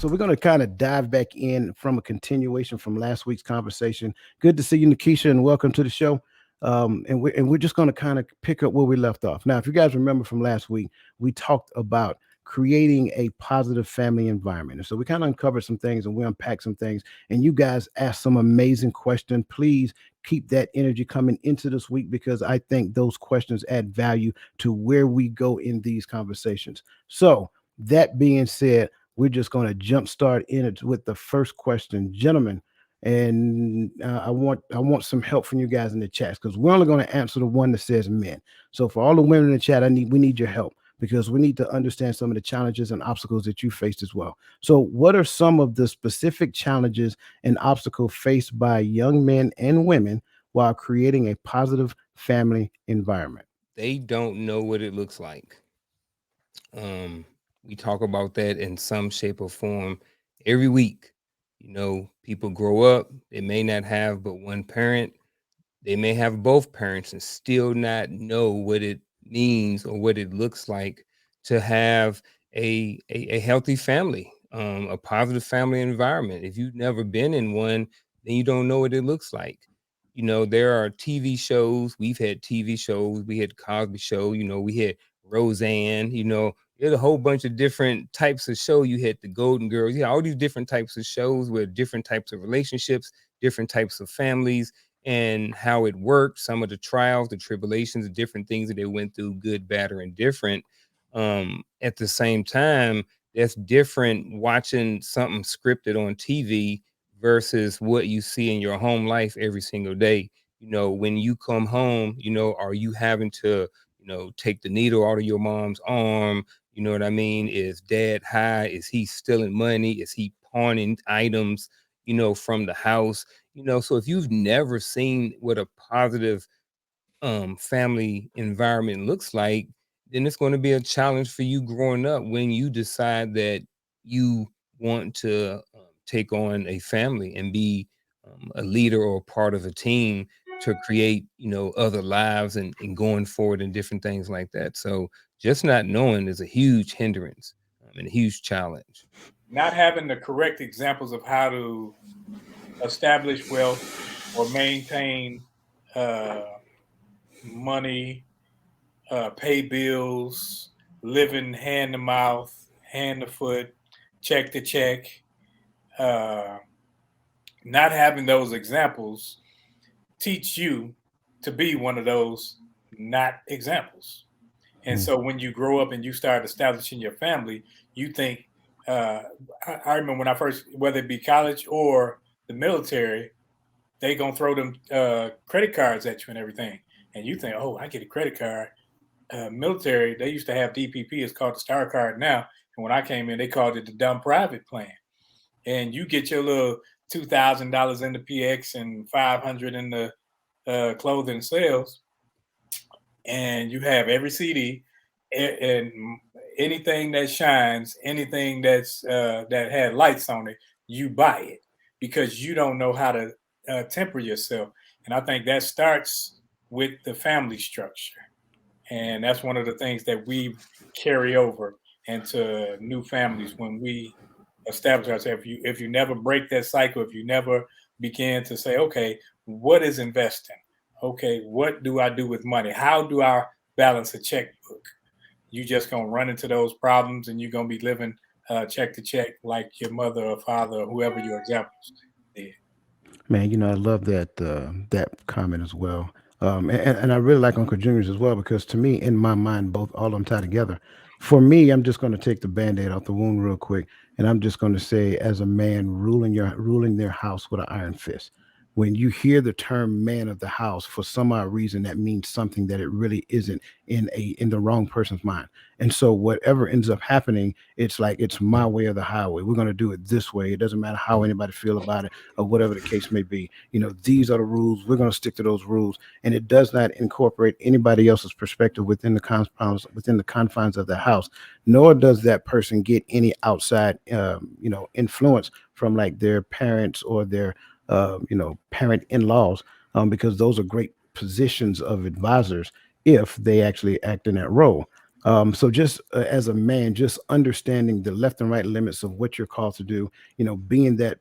So we're going to kind of dive back in from a continuation from last week's conversation. Good to see you, Nikisha, and welcome to the show. And we're just going to kind of pick up where we left off. Now, if you guys remember from last week, we talked about creating a positive family environment. And so we kind of uncovered some things and we unpacked some things. And you guys asked some amazing questions. Please keep that energy coming into this week because I think those questions add value to where we go in these conversations. So that being said, we're just going to jumpstart in it with the first question, gentlemen. And I want some help from you guys in the chats because we're only going to answer the one that says men. So for all the women in the chat, we need your help because we need to understand some of the challenges and obstacles that you faced as well. So what are some of the specific challenges and obstacles faced by young men and women while creating a positive family environment? They don't know what it looks like. Um, we talk about that in some shape or form every week. People grow up, they may not have but one parent, they may have both parents and still not know what it means or what it looks like to have a healthy family, a positive family environment. If you've never been in one, then you don't know what it looks like. There are TV shows. We've had TV shows. We had Cosby Show. We had Roseanne. You had a whole bunch of different types of show. You had the Golden Girls. Yeah, all these different types of shows with different types of relationships, different types of families, and how it worked, some of the trials, the tribulations, the different things that they went through, good, bad, or indifferent. At the same time, that's different watching something scripted on TV versus what you see in your home life every single day. When you come home, are you having to, take the needle out of your mom's arm? You know what I mean? Is dad high? Is he stealing money? Is he pawning items, from the house? So if you've never seen what a positive family environment looks like, then it's going to be a challenge for you growing up when you decide that you want to take on a family and be a leader or a part of a team to create, other lives and going forward and different things like that. So just not knowing is a huge hindrance and a huge challenge. Not having the correct examples of how to establish wealth or maintain uh, money, pay bills, living hand to mouth, hand to foot, check to check. Uh, Not having those examples teach you to be one of those not examples. And Mm. so when you grow up and you start establishing your family, you think, uh, I remember when I first, whether it be college or the military, they gonna throw them credit cards at you and everything. And you think, oh, I get a credit card. Military, they used to have DPP, it's called the Star Card now. And when I came in, they called it the Dumb Private Plan. And you get your little $2,000 in the PX and 500 in the clothing sales, and you have every CD and anything that shines, anything that had lights on it, you buy it because you don't know how to temper yourself. And I think that starts with the family structure, and that's one of the things that we carry over into new families when we establish ourselves. If you never break that cycle, if you never begin to say, okay, what is investing? Okay, what do I do with money? How do I balance a checkbook? You just gonna run into those problems, and you're gonna be living check to check like your mother or father or whoever your examples did. Man, I love that comment as well. And I really like Uncle Junior's as well because to me, in my mind, both all of them tie together. For me, I'm just going to take the band-aid off the wound real quick, and I'm just going to say, as a man ruling their house with an iron fist. When you hear the term "man of the house," for some odd reason, that means something that it really isn't in the wrong person's mind. And so, whatever ends up happening, it's like it's my way or the highway. We're going to do it this way. It doesn't matter how anybody feel about it or whatever the case may be. These are the rules. We're going to stick to those rules, and it does not incorporate anybody else's perspective within the confines of the house. Nor does that person get any outside, influence from like their parents or their, parent in-laws, because those are great positions of advisors if they actually act in that role. So just as a man, just understanding the left and right limits of what you're called to do, being that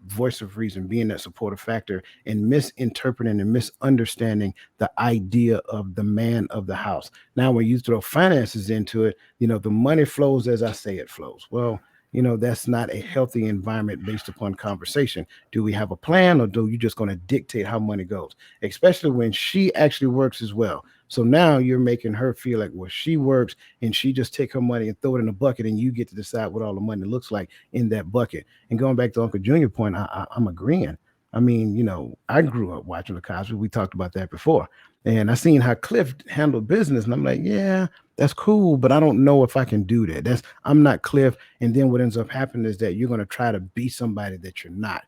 voice of reason, being that supportive factor, and misinterpreting and misunderstanding the idea of the man of the house. Now, when you throw finances into it, the money flows as I say it flows. Well, that's not a healthy environment based upon conversation. Do we have a plan, or do you just going to dictate how money goes? Especially when she actually works as well. So now you're making her feel like, well, she works and she just take her money and throw it in a bucket, and you get to decide what all the money looks like in that bucket. And going back to Uncle Junior point, I'm agreeing. I mean, I grew up watching the Cosby. We talked about that before, and I seen how Cliff handled business, and I'm like, yeah, that's cool, but I don't know if I can do that. I'm not Cliff. And then what ends up happening is that you're going to try to be somebody that you're not.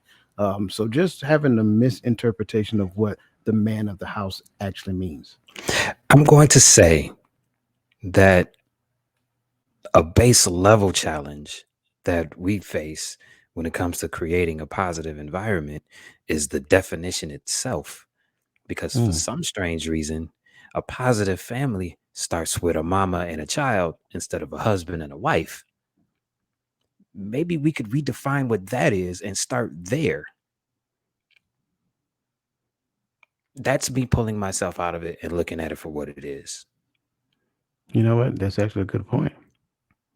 So just having the misinterpretation of what the man of the house actually means. I'm going to say that a base level challenge that we face when it comes to creating a positive environment is the definition itself. Because for Mm. some strange reason, a positive family starts with a mama and a child instead of a husband and a wife. Maybe we could redefine what that is and start there. That's me pulling myself out of it and looking at it for what it is. You know what? That's actually a good point.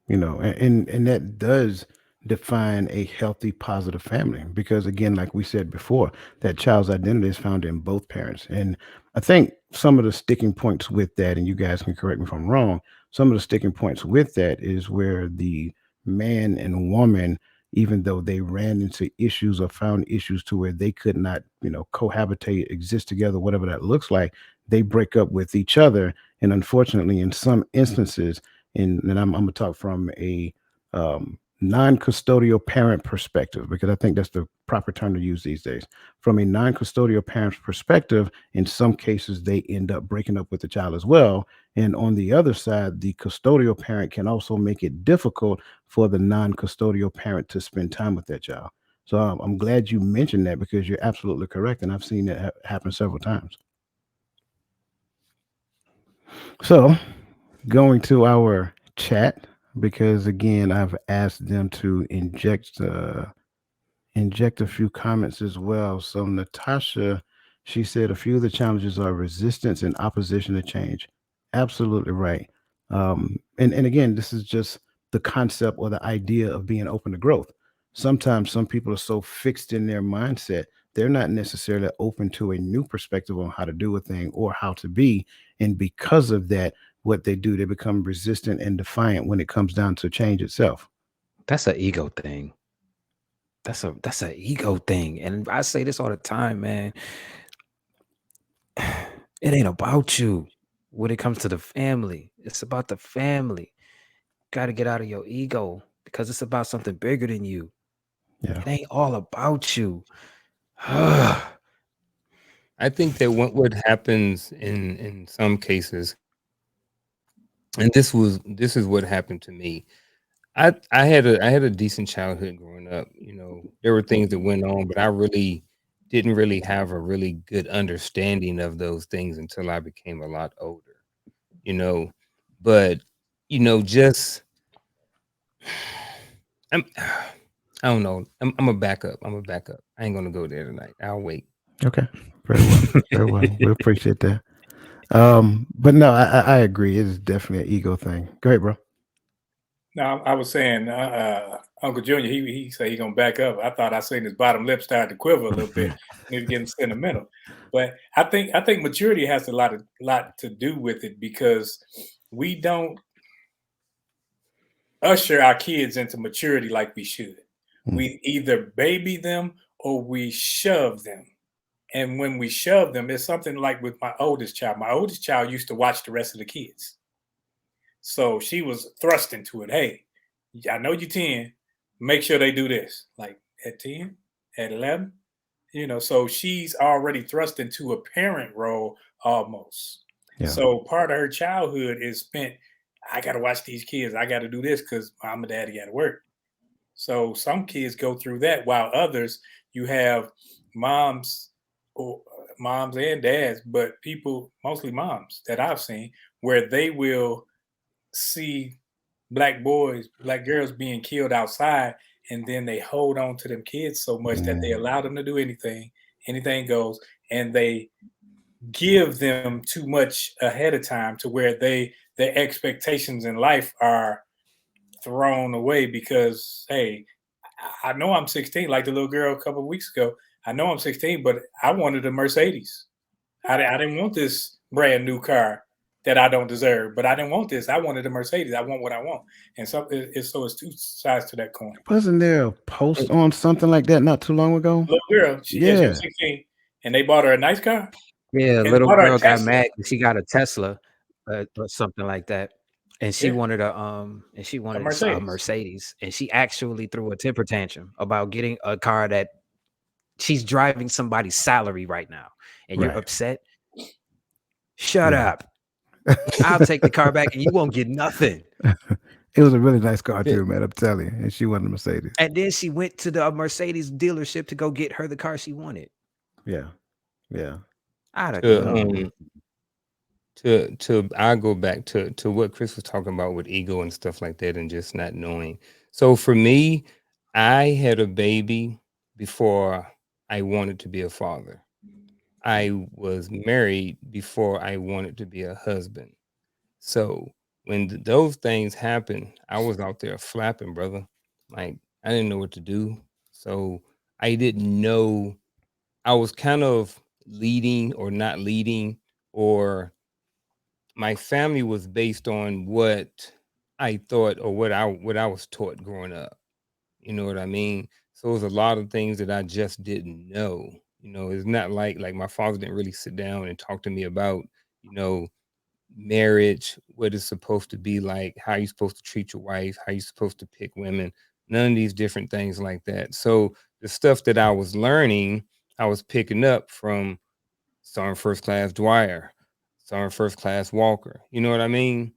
And that does define a healthy positive family, because again, like we said before, that child's identity is found in both parents. And I think some of the sticking points with that, and you guys can correct me if I'm wrong, some of the sticking points with that is where the man and woman, even though they ran into issues or found issues to where they could not cohabitate, exist together, whatever that looks like, they break up with each other. And unfortunately, in some instances, and I'm gonna talk from a non-custodial parent perspective, because I think that's the proper term to use these days. From a non-custodial parent's perspective, in some cases they end up breaking up with the child as well. And on the other side, the custodial parent can also make it difficult for the non-custodial parent to spend time with that child. So I'm glad you mentioned that, because you're absolutely correct, and I've seen that happen several times. So going to our chat, because again, I've asked them to inject a few comments as well. So Natasha, she said a few of the challenges are resistance and opposition to change. Absolutely right. And again, this is just the concept or the idea of being open to growth. Sometimes some people are so fixed in their mindset, they're not necessarily open to a new perspective on how to do a thing or how to be. And because of that, what they do, they become resistant and defiant when it comes down to change itself. That's an ego thing. That's an ego thing. And I say this all the time, man. It ain't about you when it comes to the family. It's about the family. Got to get out of your ego because it's about something bigger than you. Yeah. It ain't all about you. I think that what happens in some cases, and this is what happened to me. I had a decent childhood growing up. There were things that went on, but I really didn't really have a really good understanding of those things until I became a lot older. You know, but just I'm I don't know. I'm a backup. I'm a backup. I ain't gonna go there tonight. I'll wait. Okay. Very well. Very well. We appreciate that. But no, I agree. It is definitely an ego thing. Go ahead, bro. Now I was saying, Uncle Junior, he said he gonna back up. I thought I seen his bottom lip start to quiver a little bit, and he was getting sentimental. But I think maturity has a lot to do with it, because we don't usher our kids into maturity like we should. Mm. We either baby them or we shove them. And when we shove them, it's something like with my oldest child. My oldest child used to watch the rest of the kids. So she was thrust into it. Hey, I know you're 10. Make sure they do this. Like at 10, at 11, so she's already thrust into a parent role almost. Yeah. So part of her childhood is spent, I got to watch these kids. I got to do this because mom and daddy got to work. So some kids go through that, while others, you have moms or moms and dads, but people, mostly moms that I've seen, where they will see black boys, black girls being killed outside, and then they hold on to them kids so much that they Mm, allow them to do anything, anything goes, and they give them too much ahead of time to where their expectations in life are thrown away because hey, I know I'm 16, like the little girl a couple of weeks ago. I know I'm 16, but I wanted a Mercedes. I didn't want this brand new car that I don't deserve, but I didn't want this. I wanted a Mercedes. I want what I want, and so it's two sides to that coin. wasn't there a post on something like that not too long ago? Little girl, she was Yeah, 16, and they bought her a nice car, Yeah, and they little bought her a girl got Tesla. mad 'cause she got a Tesla, or something like that, and Yeah, she a wanted a Mercedes. Mercedes, and she actually threw a temper tantrum about getting a car that she's driving somebody's salary right now, and you're right. upset? Shut Yeah. up. I'll take the car back, and you won't get nothing. It was a really nice car Yeah. too, man. I'm telling you. And she wasn't a Mercedes. And then she went to the Mercedes dealership to go get her the car she wanted. Yeah. Yeah. I'd have To Um, I go back to what Chris was talking about with ego and stuff like that, and just not knowing. So for me, I had a baby before I wanted to be a father. I was married before I wanted to be a husband. So when those things happened, I was out there flapping, brother. Like I didn't know what to do. So I didn't know. I was kind of leading or not leading, or my family was based on what I thought or what I was taught growing up. You know what I mean? So it was a lot of things that I just didn't know. It's not like my father didn't really sit down and talk to me about, you know, marriage, what it's supposed to be like, how you're supposed to treat your wife, how you're supposed to pick women, none of these different things like that. So the stuff that I was learning, I was picking up from Sergeant First Class Dwyer, Sergeant First Class Walker. You know what I mean?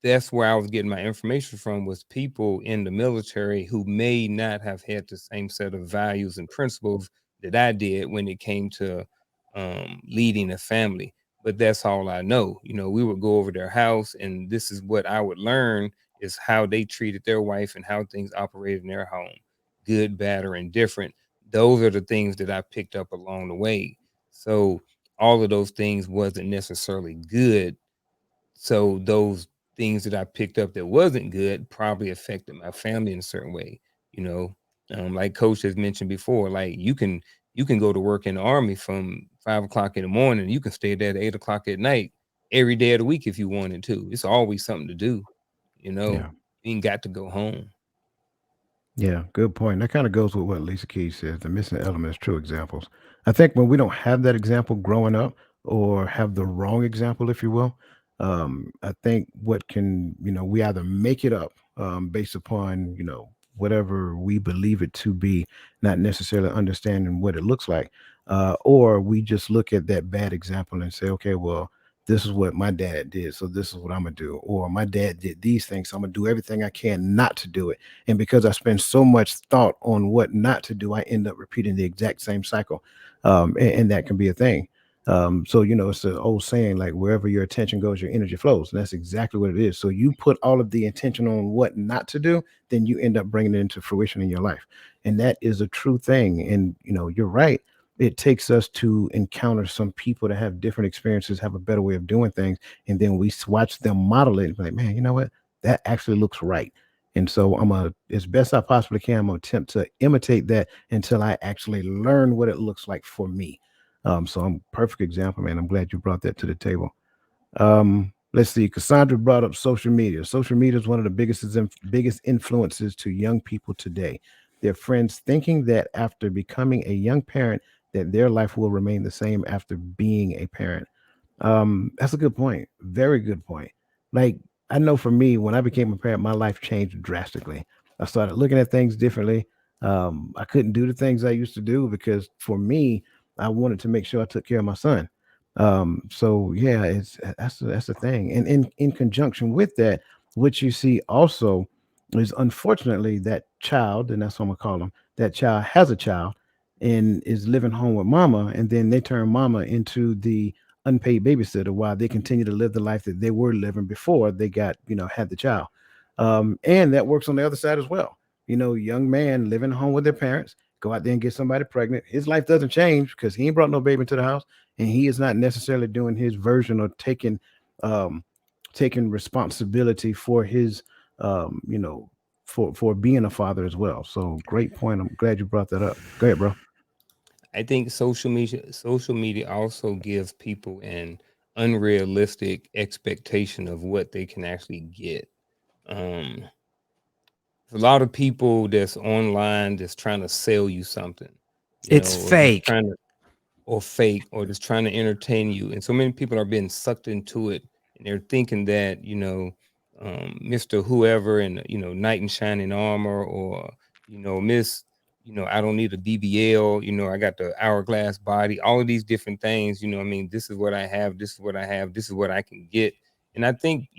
That's where I was getting my information from, was people in the military who may not have had the same set of values and principles that I did when it came to leading a family. But that's all I know. We would go over their house, and this is what I would learn, is how they treated their wife and how things operated in their home, good, bad, or indifferent. Those are the things that I picked up along the way. So all of those things wasn't necessarily good. So those things that I picked up that wasn't good probably affected my family in a certain way. You know, like Coach has mentioned before, like you can go to work in the Army from 5 o'clock in the morning. You can stay there at 8 o'clock at night every day of the week if you wanted to. It's always something to do. You know, yeah. you ain't got to go home. Yeah, good point. That kind of goes with what Lisa Keys says. The missing elements, true examples. I think when we don't have that example growing up, or have the wrong example, if you will, I think what can, we either make it up based upon, whatever we believe it to be, not necessarily understanding what it looks like, or we just look at that bad example and say, okay, well, this is what my dad did, so this is what I'm gonna do, or my dad did these things, so I'm gonna do everything I can not to do it. And because I spend so much thought on what not to do, I end up repeating the exact same cycle. And that can be a thing. So, it's an old saying, like wherever your attention goes, your energy flows. And that's exactly what it is. So you put all of the intention on what not to do, then you end up bringing it into fruition in your life. And that is a true thing. And, you're right. It takes us to encounter some people that have different experiences, have a better way of doing things. And then we watch them model it and be like, man, you know what? That actually looks right. And so as best I possibly can, I'm gonna attempt to imitate that until I actually learn what it looks like for me. So I'm a perfect example, man. I'm glad you brought that to the table. Let's see. Cassandra brought up social media. Social media is one of the biggest influences to young people today. Their friends thinking that after becoming a young parent, that their life will remain the same after being a parent. That's a good point. Very good point. Like, I know for me, when I became a parent, my life changed drastically. I started looking at things differently. I couldn't do the things I used to do because for me, I wanted to make sure I took care of my son. So yeah, that's the thing. And in conjunction with that, what you see also is, unfortunately, that child, and that's what I'm gonna call them, that child has a child and is living home with mama, and then they turn mama into the unpaid babysitter while they continue to live the life that they were living before they got, had the child. And that works on the other side as well. Young man living home with their parents, go out there and get somebody pregnant. His life doesn't change because he ain't brought no baby into the house, and he is not necessarily doing his version or um, taking responsibility for his, for being a father as well. So great point. I'm glad you brought that up. Go ahead, bro. I think social media also gives people an unrealistic expectation of what they can actually get. Um, a lot of people that's online that's trying to sell you something, It's or just fake. trying to or fake or just trying to entertain you. And so many people are being sucked into it, and they're thinking that, Mr. Whoever in, knight in shining armor, or, Miss, I don't need a BBL, I got the hourglass body, all of these different things, I mean, this is what I have, this is what I have, this is what I can get. And I think,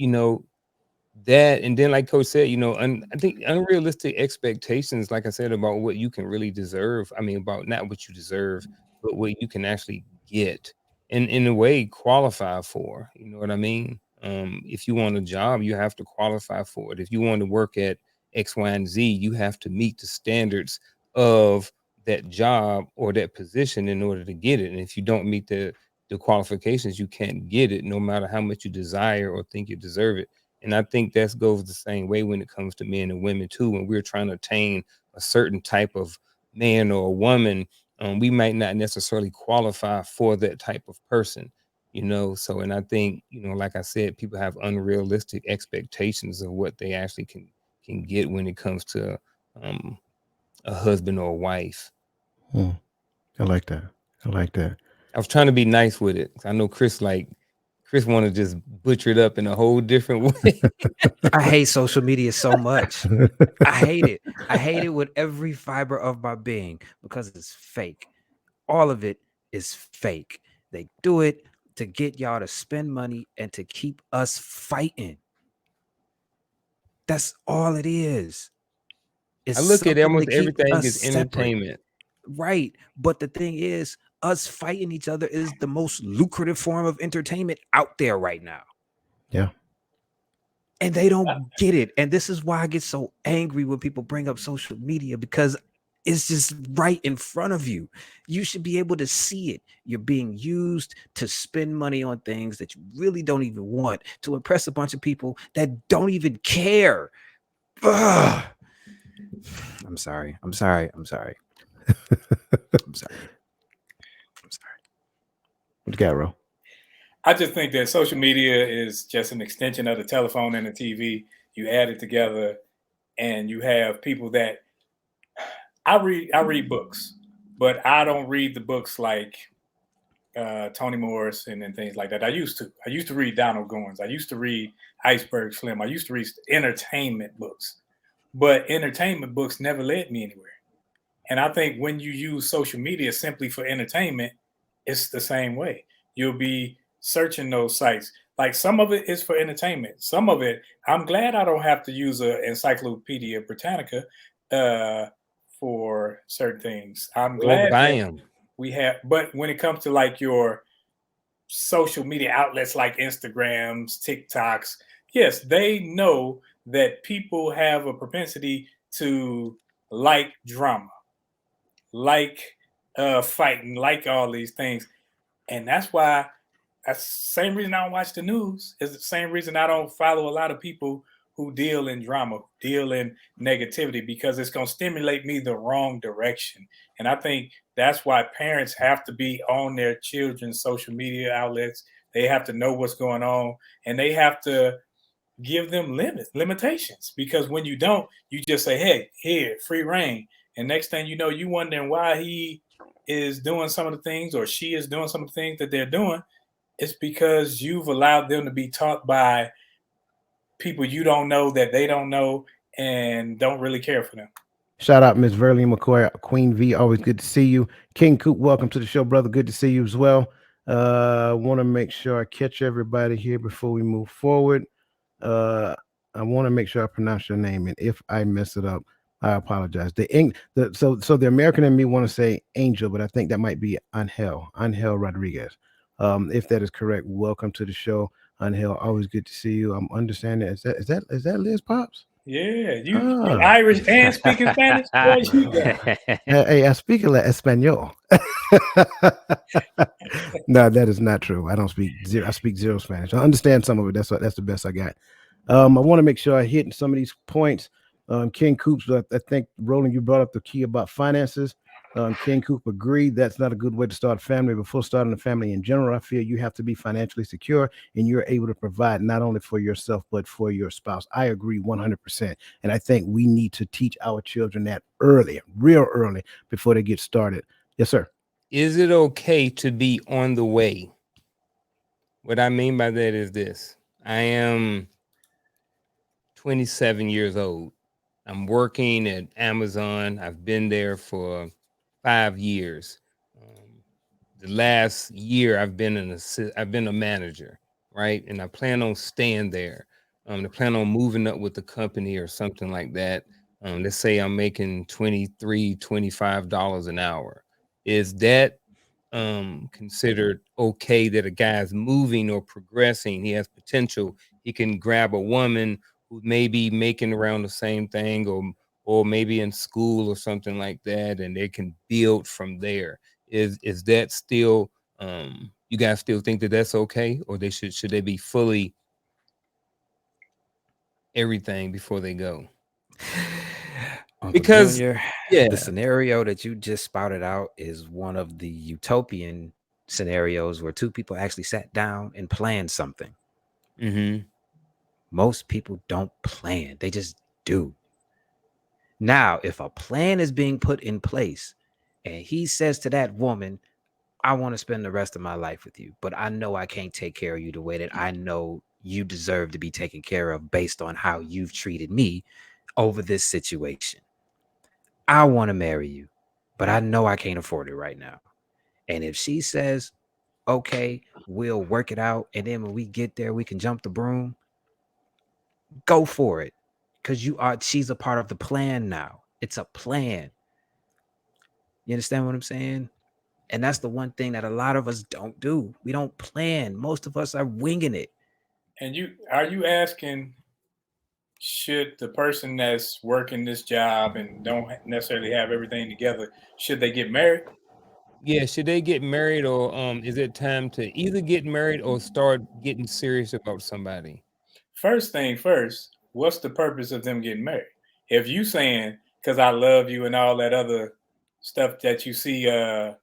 that, and then like coach said, I think unrealistic expectations, like I said, about what you can really deserve, I mean, about not what you deserve, but what you can actually get, and in a way qualify for, you know what I mean? If you want a job, you have to qualify for it. If you want to work at X, Y, and Z, you have to meet the standards of that job or that position in order to get it. And if you don't meet the qualifications, you can't get it, no matter how much you desire or think you deserve it. And I think that goes the same way when it comes to men and women too. When we're trying to attain a certain type of man or a woman, we might not necessarily qualify for that type of person, So, and I think, like I said, people have unrealistic expectations of what they actually can get when it comes to um, a husband or a wife. Hmm. I like that. I like that. I was trying to be nice with it. I know Chris want to just butcher it up in a whole different way. I hate social media so much. I hate it. I hate it with every fiber of my being because it's fake. All of it is fake. They do it to get y'all to spend money and to keep us fighting. That's all it is. It's I look at something to almost keep everything us as separate. entertainment. Right. But the thing is, us fighting each other is the most lucrative form of entertainment out there right now. Yeah. And they don't get it. And this is why I get so angry when people bring up social media, because it's just right in front of you. You should be able to see it. You're being used to spend money on things that you really don't even want, to impress a bunch of people that don't even care. Ugh. I'm sorry. I'm sorry. I'm sorry. I'm sorry. I'm sorry. What you got, bro? I just think that social media is just an extension of the telephone and the TV. You add it together, and you have people that I read books, but I don't read the books like Toni Morrison and things like that. I used to read Donald Goins. I used to read Iceberg Slim. I used to read entertainment books, but entertainment books never led me anywhere. And I think when you use social media simply for entertainment, it's the same way. You'll be searching those sites. Like some of it is for entertainment. Some of it, I'm glad I don't have to use an Encyclopedia Britannica uh, for certain things. I'm Or glad that bam. we have, but when it comes to like your social media outlets like Instagrams, TikToks, yes, they know that people have a propensity to like drama, like fighting, like all these things. And that's the same reason I don't watch the news. Is the same reason I don't follow a lot of people who deal in drama, deal in negativity, because it's going to stimulate me the wrong direction. And I think that's why parents have to be on their children's social media outlets. They have to know what's going on, and they have to give them limitations, because when you don't, you just say, hey, here, free reign. And next thing you know, you wondering why he is doing some of the things, or she is doing some of the things that they're doing. It's because you've allowed them to be taught by people you don't know, that they don't know, and don't really care for them. Shout out Miss Verlene McCoy, Queen V. Always good to see you. King Coop, welcome to the show, brother. Good to see you as well. Want to make sure I catch everybody here before we move forward. I want to make sure I pronounce your name, and if I mess it up, I apologize. So the American in me want to say Angel, but I think that might be Angel Rodriguez. If that is correct, welcome to the show. Angel, always good to see you. I'm understanding. Is that Liz Pops? Yeah, you Ah, Irish and speaking Spanish, boy, you got it. hey, I speak Espanol. No, that is not true. I don't speak zero. I speak zero Spanish. I understand some of it. That's the best I got. I want to make sure I hit some of these points. King Coops, I think Roland, you brought up the key about finances. King Coop agreed that's not a good way to start a family. Before starting a family in general, I feel you have to be financially secure and you're able to provide not only for yourself but for your spouse. I agree 100%, and I think we need to teach our children that early, real early, before they get started. Yes, sir. Is it okay to be on the way? What I mean by that is this. I am 27 years old. I'm working at Amazon. I've been there for 5 years. The last year I've been a manager, right? And I plan on staying there. I plan on moving up with the company or something like that. Let's say I'm making $23, $25 an hour. Is that considered okay that a guy is moving or progressing? He has potential. He can grab a woman who may be making around the same thing, or maybe in school or something like that, and they can build from there. Is that still you guys still think that that's okay, or they should they be fully everything before they go? Uncle Because Junior, yeah. the scenario that you just spouted out is one of the utopian scenarios where two people actually sat down and planned something. Mm-hmm. Most people don't plan, they just do. Now, if a plan is being put in place and he says to that woman, I want to spend the rest of my life with you, but I know I can't take care of you the way that I know you deserve to be taken care of based on how you've treated me over this situation. I want to marry you, but I know I can't afford it right now. And if she says, okay, we'll work it out, and then when we get there, we can jump the broom, go for it. Because she's a part of the plan now. It's a plan. You understand what I'm saying? And that's the one thing that a lot of us don't do. We don't plan. Most of us are winging it. And are you asking, should the person that's working this job and don't necessarily have everything together, should they get married? Yeah, should they get married, or is it time to either get married or start getting serious about somebody? First thing first, what's the purpose of them getting married? If you saying because I love you and all that other stuff that you see the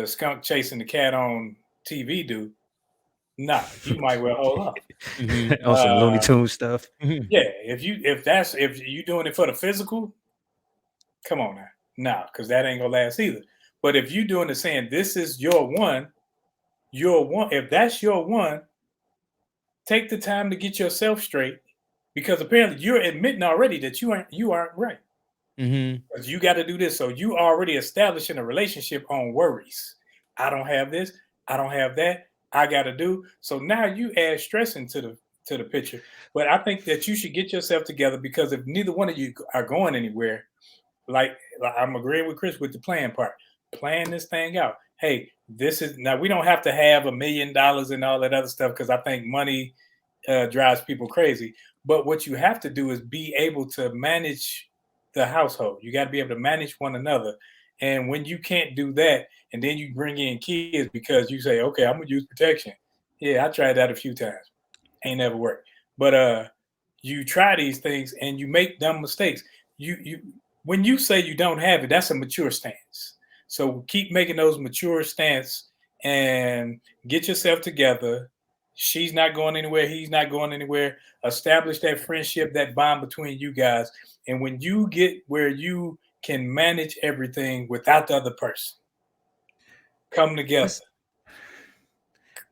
skunk chasing the cat on TV do, nah, you might well hold off. Mm-hmm. On some Looney Uh, Tunes stuff. Mm-hmm. yeah, if you doing it for the physical, come on now, nah, because that ain't gonna last either. But if you doing it saying this is your one, if that's your one, take the time to get yourself straight, because apparently you're admitting already that you aren't right. Mm-hmm. Because you got to do this. So you already establishing a relationship on worries. I don't have this. I don't have that. I got to do. So now you add stress into the picture. But I think that you should get yourself together, because if neither one of you are going anywhere, like I'm agreeing with Chris with the plan part. Plan this thing out. Hey, this is now, we don't have to have $1 million and all that other stuff, because I think money drives people crazy. But what you have to do is be able to manage the household. You got to be able to manage one another. And when you can't do that, and then you bring in kids because you say, okay, I'm gonna use protection. Yeah, I tried that a few times. Ain't never worked. But you try these things and you make dumb mistakes. You when you say you don't have it, that's a mature stance. So keep making those mature stance and get yourself together. She's not going anywhere. He's not going anywhere. Establish that friendship, that bond between you guys. And when you get where you can manage everything without the other person, come together. Let's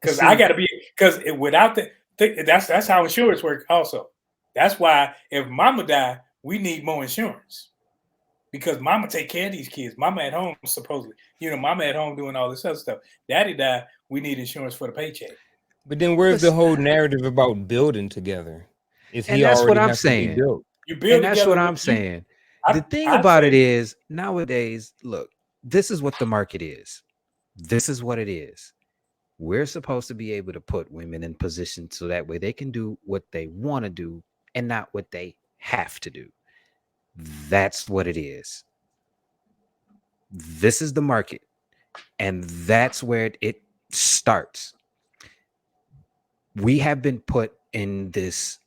Because I see. got to be, because without that's how insurance works. Also, that's why if Mama die, we need more insurance, because Mama take care of these kids. Mama at home supposedly, Mama at home doing all this other stuff. Daddy died. We need insurance for the paycheck. But then where's the Let's, whole narrative about building together? If and he that's what already I'm has to be saying. built. You And build that's what together. I'm saying. The I thing I about it say is nowadays, look, this is what the market is. This is what it is. We're supposed to be able to put women in position so that way they can do what they want to do and not what they have to do. That's what it is. This is the market, and that's where it starts. We have been put in this,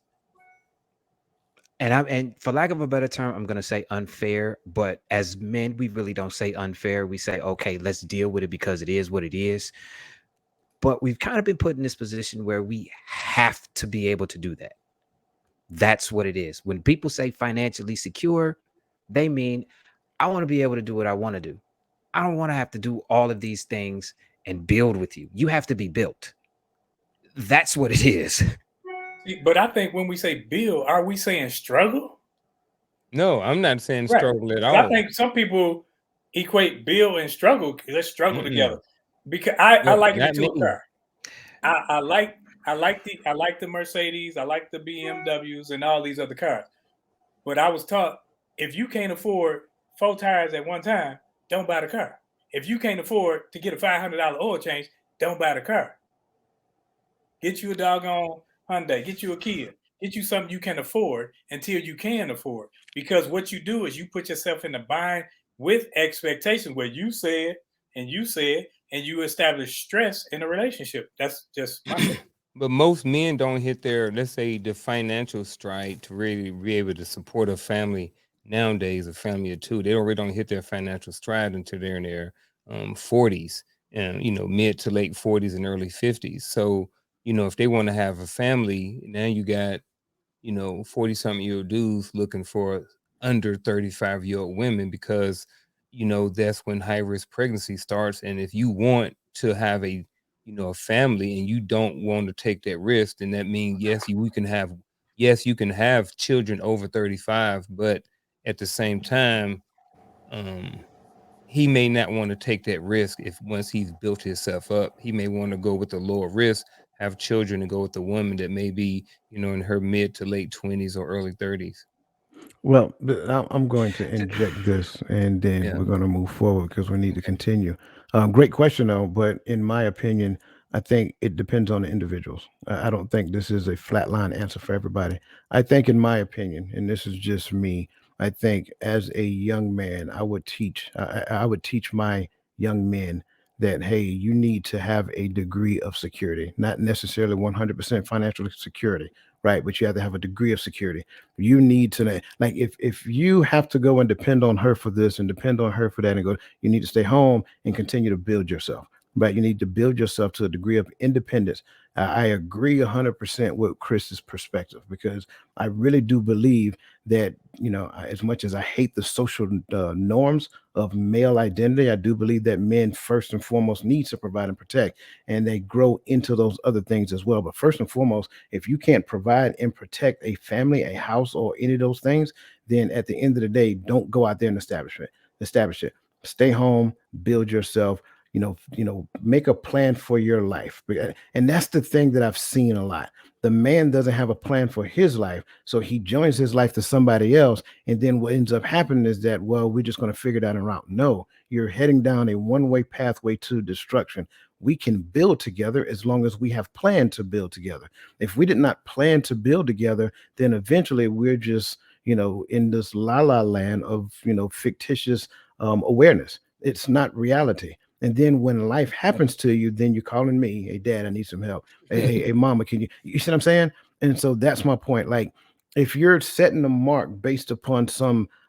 and for lack of a better term, I'm gonna say unfair. But as men, we really don't say unfair. We say, okay, let's deal with it because it is what it is. But we've kind of been put in this position where we have to be able to do that. That's what it is. When people say financially secure, they mean I want to be able to do what I want to do. I don't want to have to do all of these things and build with you. You have to be built. That's what it is. But I think when we say build, are we saying struggle? No, I'm not saying Right. struggle at 'Cause I all. think some people equate build and struggle. Let's struggle Mm-mm. together. Because I No, liken not it to a me. car. I like the Mercedes, I like the BMWs and all these other cars. But I was taught if you can't afford 4 tires at one time, don't buy the car. If you can't afford to get a $500 oil change, don't buy the car. Get you a doggone Hyundai, get you a Kia, get you something you can afford until you can afford. Because what you do is you put yourself in a bind with expectations where you said, and you establish stress in a relationship. That's just my take. But most men don't hit their, let's say, the financial stride to really be able to support a family nowadays, a family of two. They don't really don't hit their financial stride until they're in their 40s and, mid to late 40s and early 50s. So, if they want to have a family, now you got 40 something year old dudes looking for under 35-year-old women because, that's when high risk pregnancy starts. And if you want to have a family and you don't want to take that risk, then that means, yes, you can have children over 35, but at the same time, um, he may not want to take that risk if once he's built himself up. He may want to go with the lower risk, have children, and go with the woman that may be, in her mid to late 20s or early 30s. Well, I'm going to inject this, and then Yeah. we're going to move forward because we need to Okay. continue. Great question, though. But in my opinion, I think it depends on the individuals. I don't think this is a flatline answer for everybody. I think, in my opinion, and this is just me, I think as a young man, I would teach my young men that hey, you need to have a degree of security, not necessarily 100% financial security, right? But you have to have a degree of security. You need to like if you have to go and depend on her for this and depend on her for that and go, you need to stay home and continue to build yourself, right? You need to build yourself to a degree of independence. I agree 100% with Chris's perspective because I really do believe that as much as I hate the social norms of male identity, I do believe that men first and foremost need to provide and protect, and they grow into those other things as well. But first and foremost, if you can't provide and protect a family, a house, or any of those things, then at the end of the day, don't go out there and establish it. Stay home, build yourself. Make a plan for your life, and that's the thing that I've seen a lot. The man doesn't have a plan for his life, so he joins his life to somebody else, and then what ends up happening is that, well, we're just going to figure that out. No, you're heading down a one-way pathway to destruction. We can build together as long as we have planned to build together. If we did not plan to build together, then eventually we're just, in this la la land of, fictitious awareness. It's not reality. And then when life happens to you, then you're calling me, hey, dad, I need some help. Hey, mama, can you see what I'm saying? And so that's my point. Like, if you're setting a mark based upon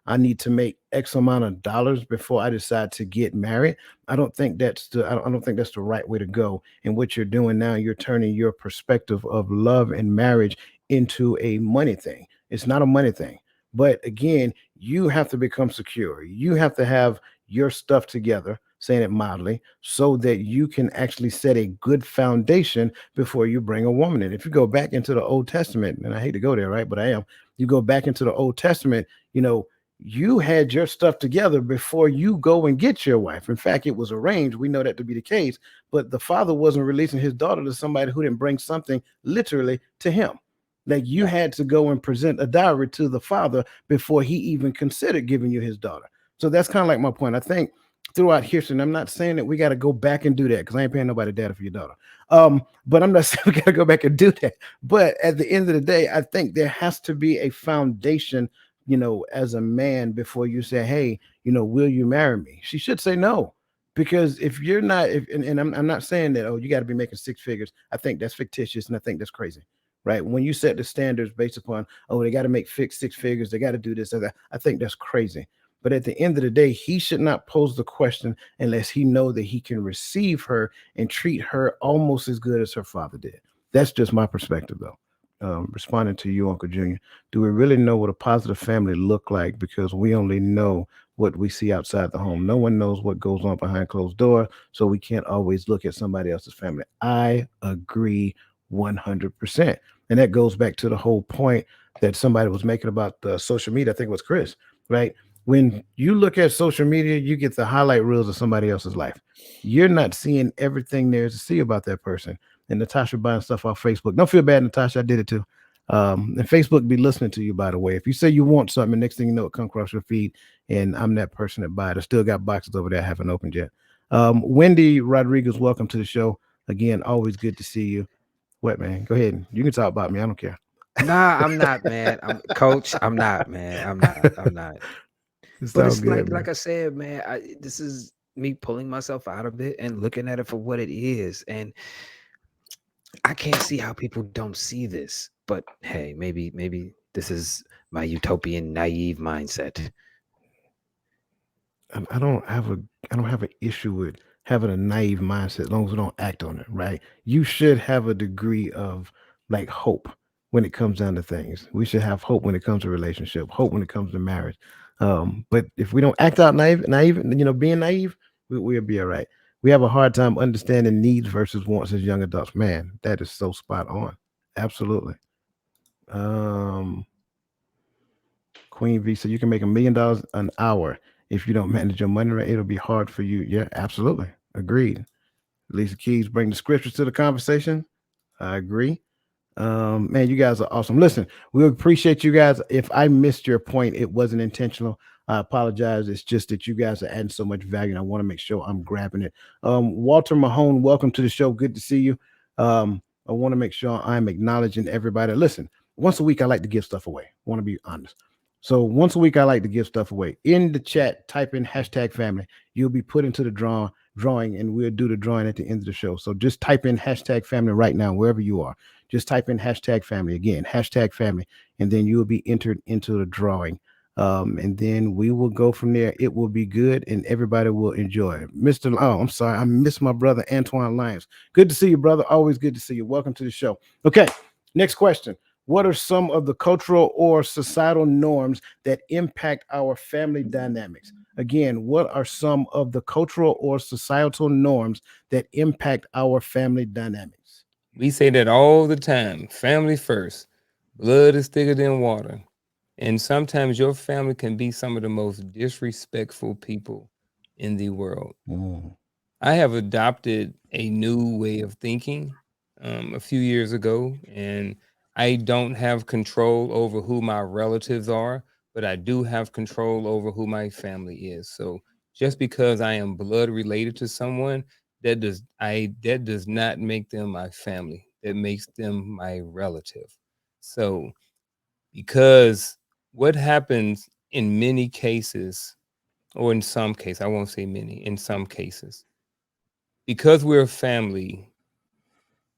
I need to make X amount of dollars before I decide to get married, I don't think that's the right way to go. And what you're doing now, you're turning your perspective of love and marriage into a money thing. It's not a money thing. But again, you have to become secure. You have to have your stuff together, saying it mildly, so that you can actually set a good foundation before you bring a woman in. If you go back into the Old Testament, and I hate to go there, right? But I am. You go back into the Old Testament, you had your stuff together before you go and get your wife. In fact, it was arranged. We know that to be the case, but the father wasn't releasing his daughter to somebody who didn't bring something literally to him. Like you had to go and present a dowry to the father before he even considered giving you his daughter. So that's kind of like my point. I think throughout history. And I'm not saying that we got to go back and do that because I ain't paying nobody data for your daughter. But I'm not saying we got to go back and do that. But at the end of the day, I think there has to be a foundation, as a man before you say, hey, will you marry me? She should say no. Because if you're not, and I'm not saying that, oh, you got to be making six figures. I think that's fictitious and I think that's crazy, right? When you set the standards based upon, oh, they got to make six figures, they got to do this or that, I think that's crazy. But at the end of the day, he should not pose the question unless he know that he can receive her and treat her almost as good as her father did. That's just my perspective, though. Responding to you, Uncle Junior, do we really know what a positive family look like? Because we only know what we see outside the home. No one knows what goes on behind closed doors, so we can't always look at somebody else's family. I agree 100%. And that goes back to the whole point that somebody was making about the social media. I think it was Chris, right? When you look at social media, you get the highlight reels of somebody else's life. You're not seeing everything there is to see about that person. And Natasha buying stuff off Facebook. Don't feel bad, Natasha. I did it too. And Facebook be listening to you, by the way. If you say you want something, next thing you know, it come across your feed, and I'm that person that buy it. I still got boxes over there I haven't opened yet. Wendy Rodriguez, welcome to the show. Again, always good to see you. What, man? Go ahead. You can talk about me. I don't care. Nah, I'm not, man. I'm coach. I'm not, man. I'm not. I'm not. It's But all it's good, like man. I said, man. This is me pulling myself out of it and looking at it for what it is, and I can't see how people don't see this. But hey, maybe this is my utopian naive mindset. I don't have a I don't have an issue with having a naive mindset as long as we don't act on it, right? You should have a degree of like hope when it comes down to things. We should have hope when it comes to relationship, hope when it comes to marriage. But if we don't act out naive, being naive, we'll be all right. We have a hard time understanding needs versus wants as young adults. Man, that is so spot on. Absolutely. Um, Queen V said you can make $1 million an hour. If you don't manage your money right, it'll be hard for you. Yeah, absolutely. Agreed. Lisa Keys bring the scriptures to the conversation. I agree. Man, you guys are awesome. Listen, we appreciate you guys. If I missed your point, it wasn't intentional. I apologize. It's just that you guys are adding so much value, and I want to make sure I'm grabbing it. Walter Mahone, welcome to the show. Good to see you. I want to make sure I'm acknowledging everybody. Listen, once a week I like to give stuff away. I want to be honest. So once a week I like to give stuff away. In the chat, type in hashtag family. You'll be put into the drawing, and we'll do the drawing at the end of the show. So just type in hashtag family right now, wherever you are. Just type in hashtag family again, hashtag family, and then you will be entered into the drawing. And then we will go from there. It will be good, and everybody will enjoy it. I'm sorry, I miss my brother Antoine Lyons. Good to see you, brother. Always good to see you. Welcome to the show. Okay, next question. What are some of the cultural or societal norms that impact our family dynamics? Again, what are some of the cultural or societal norms that impact our family dynamics? We say that all the time. Family first. Blood is thicker than water. And sometimes your family can be some of the most disrespectful people in the world. Mm. I have adopted a new way of thinking a few years ago, and I don't have control over who my relatives are, but I do have control over who my family is. So just because I am blood related to someone, that does not make them my family. That makes them my relative. So because what happens in many cases, or in some cases, I won't say many, in some cases, because we're a family,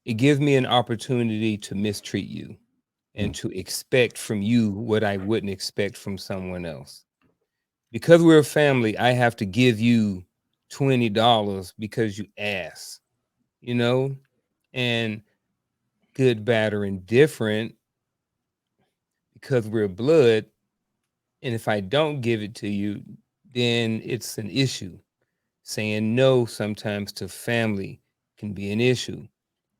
it gives me an opportunity to mistreat you and to expect from you what I wouldn't expect from someone else. Because we're a family, I have to give you $20 because you asked, you know? And good, bad, or indifferent, because we're blood, and if I don't give it to you, then it's an issue. Saying no sometimes to family can be an issue.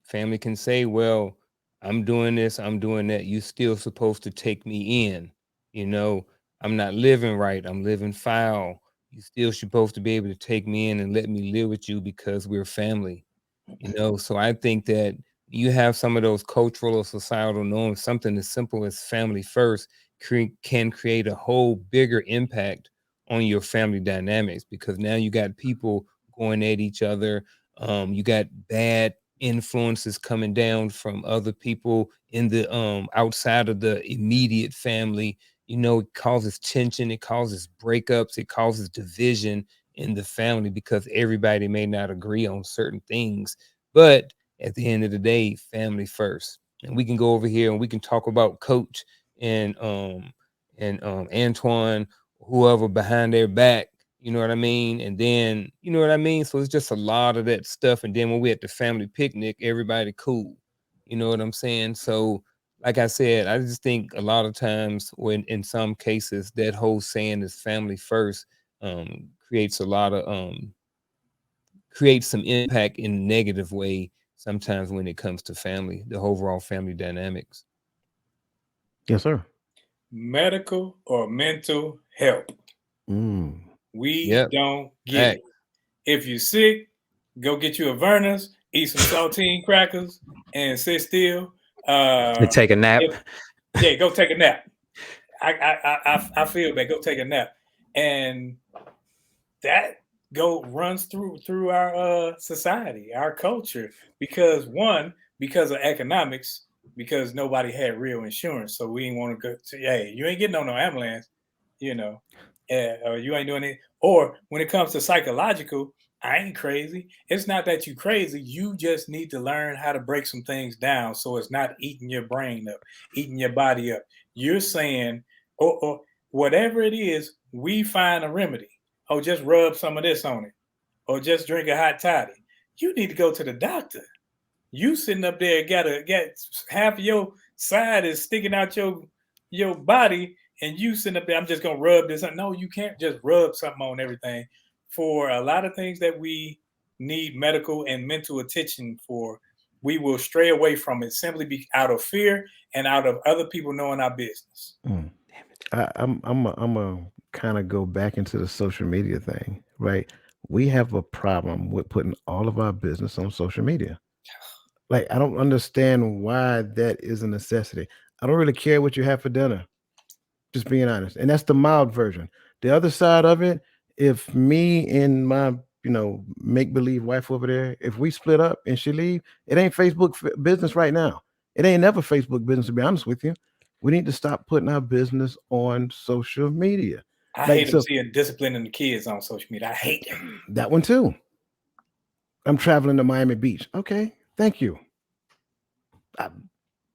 Family can say, well, I'm doing this, I'm doing that. You still supposed to take me in. You know, I'm not living right. I'm living foul. You still supposed to be able to take me in and let me live with you because we're family. So I think that you have some of those cultural or societal norms, something as simple as family first can create a whole bigger impact on your family dynamics, because now you got people going at each other. You got bad influences coming down from other people in the outside of the immediate family. It causes tension, it causes breakups, it causes division in the family because everybody may not agree on certain things. But at the end of the day, family first. And we can go over here and we can talk about Coach and Antoine, whoever behind their back, you know what I mean? And then, you know what I mean? So it's just a lot of that stuff. And then when we at the family picnic, everybody cool. You know what I'm saying? So, like I said, I just think a lot of times when in some cases that whole saying is family first creates a lot of creates some impact in a negative way sometimes when it comes to family, the overall family dynamics. Yes, sir. Medical or mental help. Mm. We Yep. don't get Fact. it. If you're sick, go get you a Verner's, eat some saltine crackers, and sit still. To take a nap. Yeah, go take a nap. I feel bad. Go take a nap, and that runs through our society, our culture, because because of economics, because nobody had real insurance, so we didn't want to go to, hey, you ain't getting on no ambulance, you know, or you ain't doing it. Or when it comes to psychological, I ain't crazy. It's not that you crazy. You just need to learn how to break some things down so it's not eating your brain up, eating your body up. You're saying, or whatever it is, we find a remedy. Oh, just rub some of this on it, or just drink a hot toddy. You need to go to the doctor. You sitting up there got half of your side is sticking out your body, and you sitting up there. I'm just gonna rub this. No, you can't just rub something on everything. For a lot of things that we need medical and mental attention for, we will stray away from it simply be out of fear and out of other people knowing our business. Mm. I'm a kind of go back into the social media thing, right? We have a problem with putting all of our business on social media. Like, I don't understand why that is a necessity. I don't really care what you have for dinner, just being honest. And that's the mild version. The other side of it, if me and my, make believe wife over there, if we split up and she leave, it ain't Facebook business right now. It ain't never Facebook business, to be honest with you. We need to stop putting our business on social media. I Like, hate them so seeing disciplining the kids on social media. I hate them. that one too. I'm traveling to Miami Beach. Okay, thank you. I,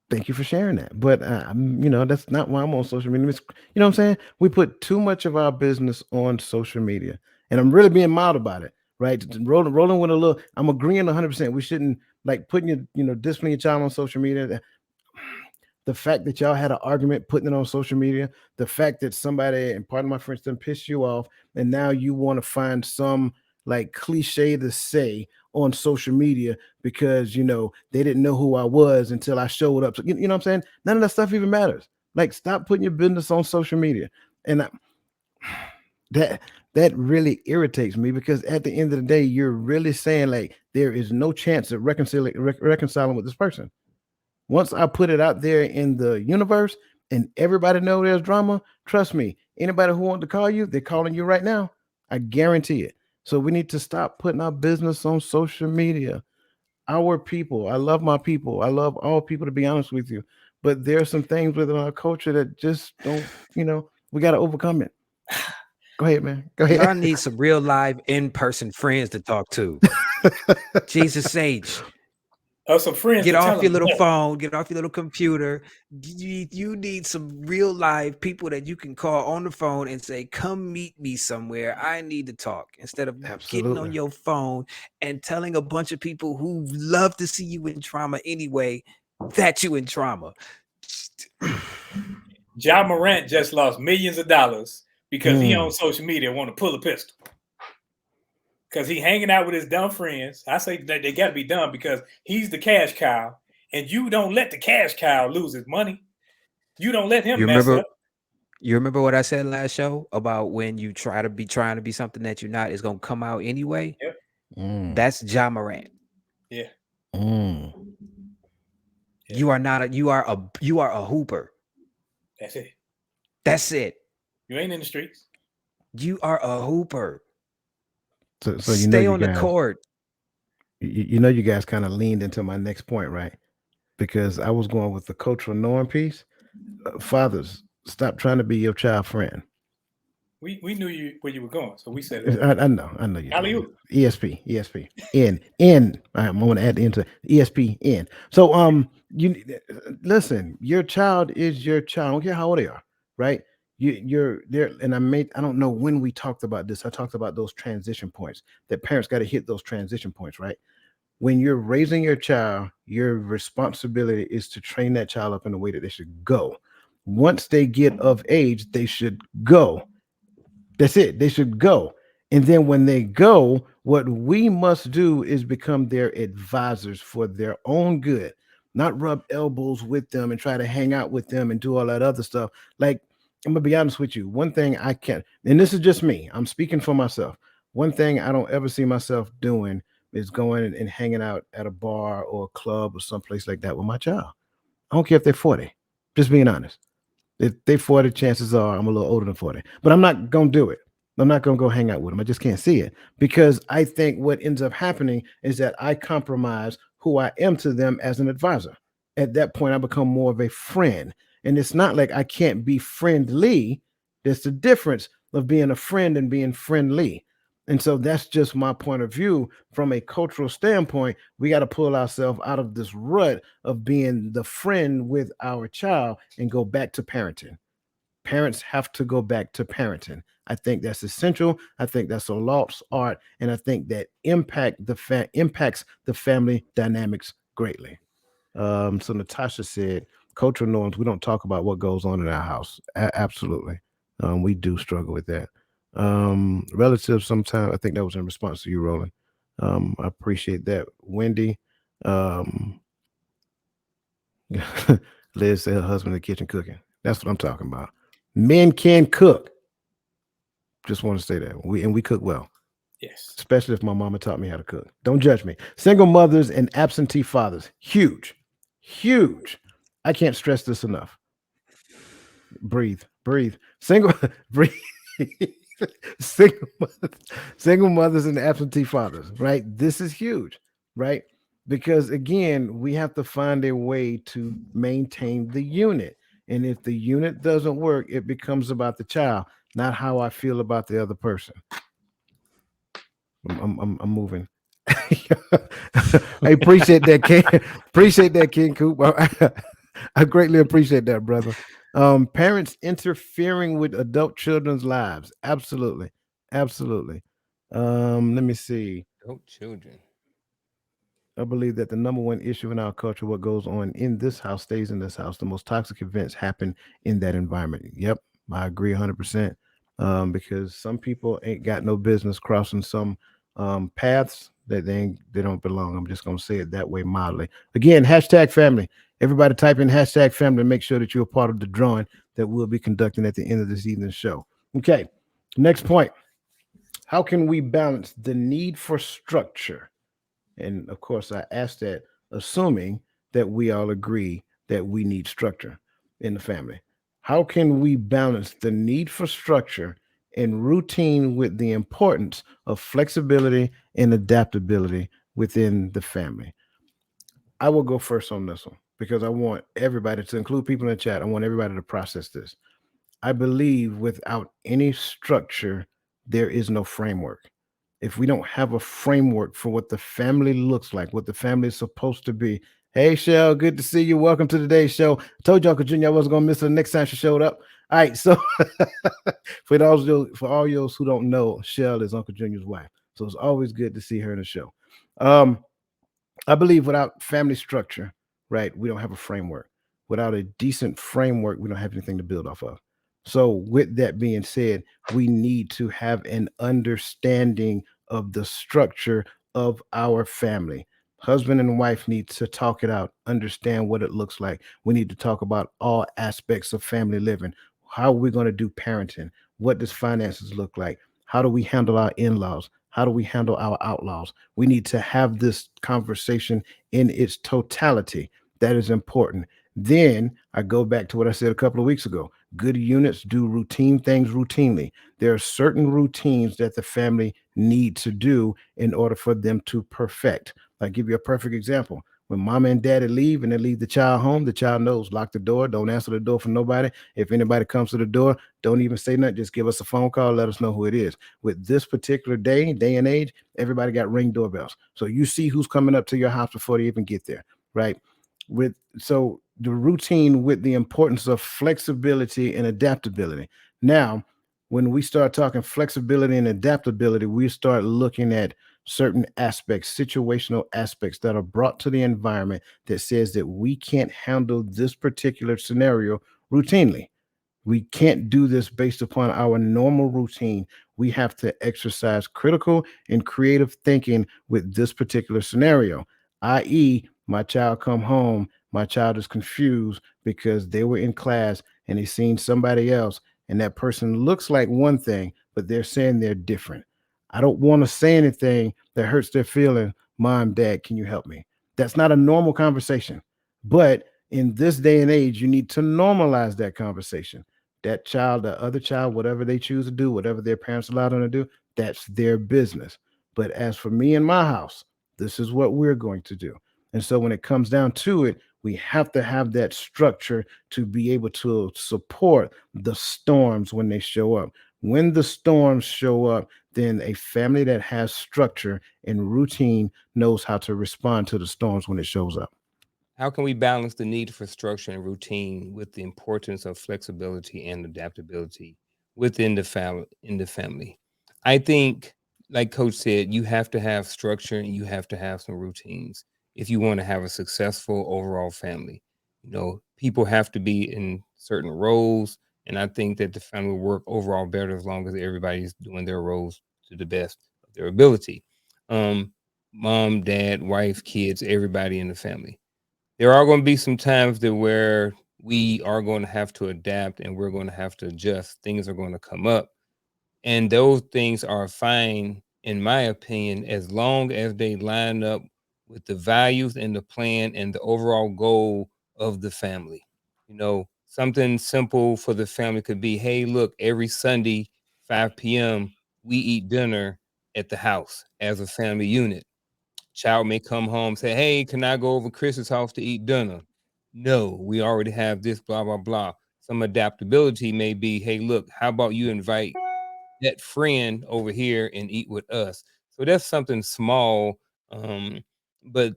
thank you for sharing that. But that's not why I'm on social media. You know what I'm saying? We put too much of our business on social media, and I'm really being mild about it. Right? Rolling with a little. I'm agreeing 100%. We shouldn't like putting disciplining your child on social media. The fact that y'all had an argument putting it on social media, the fact that somebody, and pardon my French, done pissed you off, and now you want to find some like cliche to say on social media because they didn't know who I was until I showed up. So you know what I'm saying? None of that stuff even matters. Like, stop putting your business on social media, and that that really irritates me because at the end of the day, you're really saying like there is no chance of reconciling with this person. Once I put it out there in the universe and everybody know there's drama, trust me, anybody who wants to call you, they're calling you right now. I guarantee it. So we need to stop putting our business on social media. Our people, I love my people. I love all people, to be honest with you. But there are some things within our culture that just don't, we got to overcome it. Go ahead, man. Go ahead. Y'all need some real live in-person friends to talk to. Jesus H. Some friends Get to tell off your them little no. phone, get off your little computer. You need some real live people that you can call on the phone and say, come meet me somewhere. I need to talk. Instead of getting on Absolutely. your phone and telling a bunch of people who love to see you in trauma anyway that you in trauma. Ja Morant just lost millions of dollars because he on Mm. social media want to pull a pistol. Because he hanging out with his dumb friends. I say that they got to be dumb because he's the cash cow, and you don't let the cash cow lose his money. You don't let him You mess remember up. you remember what I said last show about when you trying to be something that you're not, is gonna come out anyway? Yep. Mm. That's Ja Morant. Yeah. Mm. Yeah. You are a hooper. That's it. That's it. You ain't in the streets. You are a hooper. So Stay on the court. you guys kind of leaned into my next point, right? Because I was going with the cultural norm piece. Fathers, stop trying to be your child friend. We knew you where you were going, so we said I know you alley did. oop. ESPN. I'm going to add the into ESPN. So you listen. Your child is your child. I don't care how old they are, right? You're there, and I don't know when we talked about this. I talked about those transition points that parents got to hit those transition points, right? When you're raising your child, your responsibility is to train that child up in the way that they should go. Once they get of age, they should go. That's it. They should go. And then when they go, what we must do is become their advisors for their own good, not rub elbows with them and try to hang out with them and do all that other stuff. Like, I'm gonna be honest with you. One thing I can't, and this is just me, I'm speaking for myself. One thing I don't ever see myself doing is going and hanging out at a bar or a club or someplace like that with my child. I don't care if they're 40. Just being honest. If they 40, chances are I'm a little older than 40. But I'm not gonna do it. I'm not gonna go hang out with them. I just can't see it. Because I think what ends up happening is that I compromise who I am to them as an advisor. At that point, I become more of a friend. And it's not like I can't be friendly. There's the difference of being a friend and being friendly. And so that's just my point of view from a cultural standpoint. We got to pull ourselves out of this rut of being the friend with our child and go back to parenting. Parents have to go back to parenting. I think that's essential. I think that's a lost art, and I think that impacts the family dynamics greatly. So Natasha said, cultural norms. We don't talk about what goes on in our house. Absolutely, we do struggle with that. Relatives. Sometimes I think that was in response to you, Roland. I appreciate that, Wendy. Um, Liz said her husband in the kitchen cooking. That's what I'm talking about. Men can cook. Just want to say that we cook well, Yes. especially if my mama taught me how to cook. Don't judge me. Single mothers and absentee fathers, huge, huge. I can't stress this enough. Breathe, breathe. Single, breathe. single, mothers, single mothers and absentee fathers, right? This is huge, right? Because again, we have to find a way to maintain the unit. And if the unit doesn't work, it becomes about the child, not how I feel about the other person. I'm moving. I appreciate that, King. Appreciate that, King Coop. I greatly appreciate that, brother. Parents interfering with adult children's lives. Absolutely, absolutely. Let me see. Adult children. I believe that the number one issue in our culture, what goes on in this house stays in this house. The most toxic events happen in that environment. Yep, I agree 100%. Because some people ain't got no business crossing some paths that they don't belong. I'm just gonna say it that way mildly. Again, hashtag family. Everybody type in hashtag family and make sure that you're a part of the drawing that we'll be conducting at the end of this evening's show. Okay, next point. How can we balance the need for structure? And of course, I asked that assuming that we all agree that we need structure in the family. How can we balance the need for structure and routine with the importance of flexibility and adaptability within the family? I will go first on this one because I want everybody to include people in the chat. I want everybody to process this. I believe without any structure, there is no framework. If we don't have a framework for what the family looks like, what the family is supposed to be. Hey, Shell, good to see you. Welcome to today's show. I told you, Uncle Junior, I wasn't going to miss her the next time she showed up. All right, so for all those who don't know, Shell is Uncle Junior's wife. So it's always good to see her in the show. Um, I believe without family structure, right, we don't have a framework. Without a decent framework, we don't have anything to build off of. So, with that being said, we need to have an understanding of the structure of our family. Husband and wife need to talk it out, understand what it looks like. We need to talk about all aspects of family living. How are we going to do parenting? What does finances look like? How do we handle our in-laws? How do we handle our outlaws? We need to have this conversation in its totality. That is important. Then I go back to what I said a couple of weeks ago. Good units do routine things routinely. There are certain routines that the family need to do in order for them to perfect. I'll give you a perfect example. When mama and daddy leave and they leave the child home, the child knows lock the door, don't answer the door for nobody. If anybody comes to the door, don't even say nothing, just give us a phone call, let us know who it is. With this particular day and age, everybody got ring doorbells. So you see who's coming up to your house before they even get there, right? With so the routine with the importance of flexibility and adaptability. Now, when we start talking flexibility and adaptability, we start looking at certain aspects, situational aspects that are brought to the environment that says that we can't handle this particular scenario routinely. We can't do this based upon our normal routine. We have to exercise critical and creative thinking with this particular scenario, i.e., my child come home, my child is confused because they were in class and they seen somebody else and that person looks like one thing, but they're saying they're different. I don't want to say anything that hurts their feeling. Mom, dad, can you help me? That's not a normal conversation. But in this day and age, you need to normalize that conversation. That child, the other child, whatever they choose to do, whatever their parents allow them to do, that's their business. But as for me and my house, this is what we're going to do. And so when it comes down to it, we have to have that structure to be able to support the storms when they show up. When the storms show up, then a family that has structure and routine knows how to respond to the storms when it shows up. How can we balance the need for structure and routine with the importance of flexibility and adaptability within the family? I think, like Coach said, you have to have structure and you have to have some routines if you want to have a successful overall family. People have to be in certain roles, and I think that the family will work overall better as long as everybody's doing their roles to the best of their ability. Um, Mom, dad, wife, kids, everybody in the family. There are going to be some times that where we are going to have to adapt and we're going to have to adjust. Things are going to come up, and those things are fine, in my opinion, as long as they line up with the values and the plan and the overall goal of the family. Something simple for the family could be, hey, look, every Sunday, 5 p.m., we eat dinner at the house as a family unit. Child may come home, say, hey, can I go over Chris's house to eat dinner? No, we already have this, blah, blah, blah. Some adaptability may be, hey, look, how about you invite that friend over here and eat with us? So that's something small, but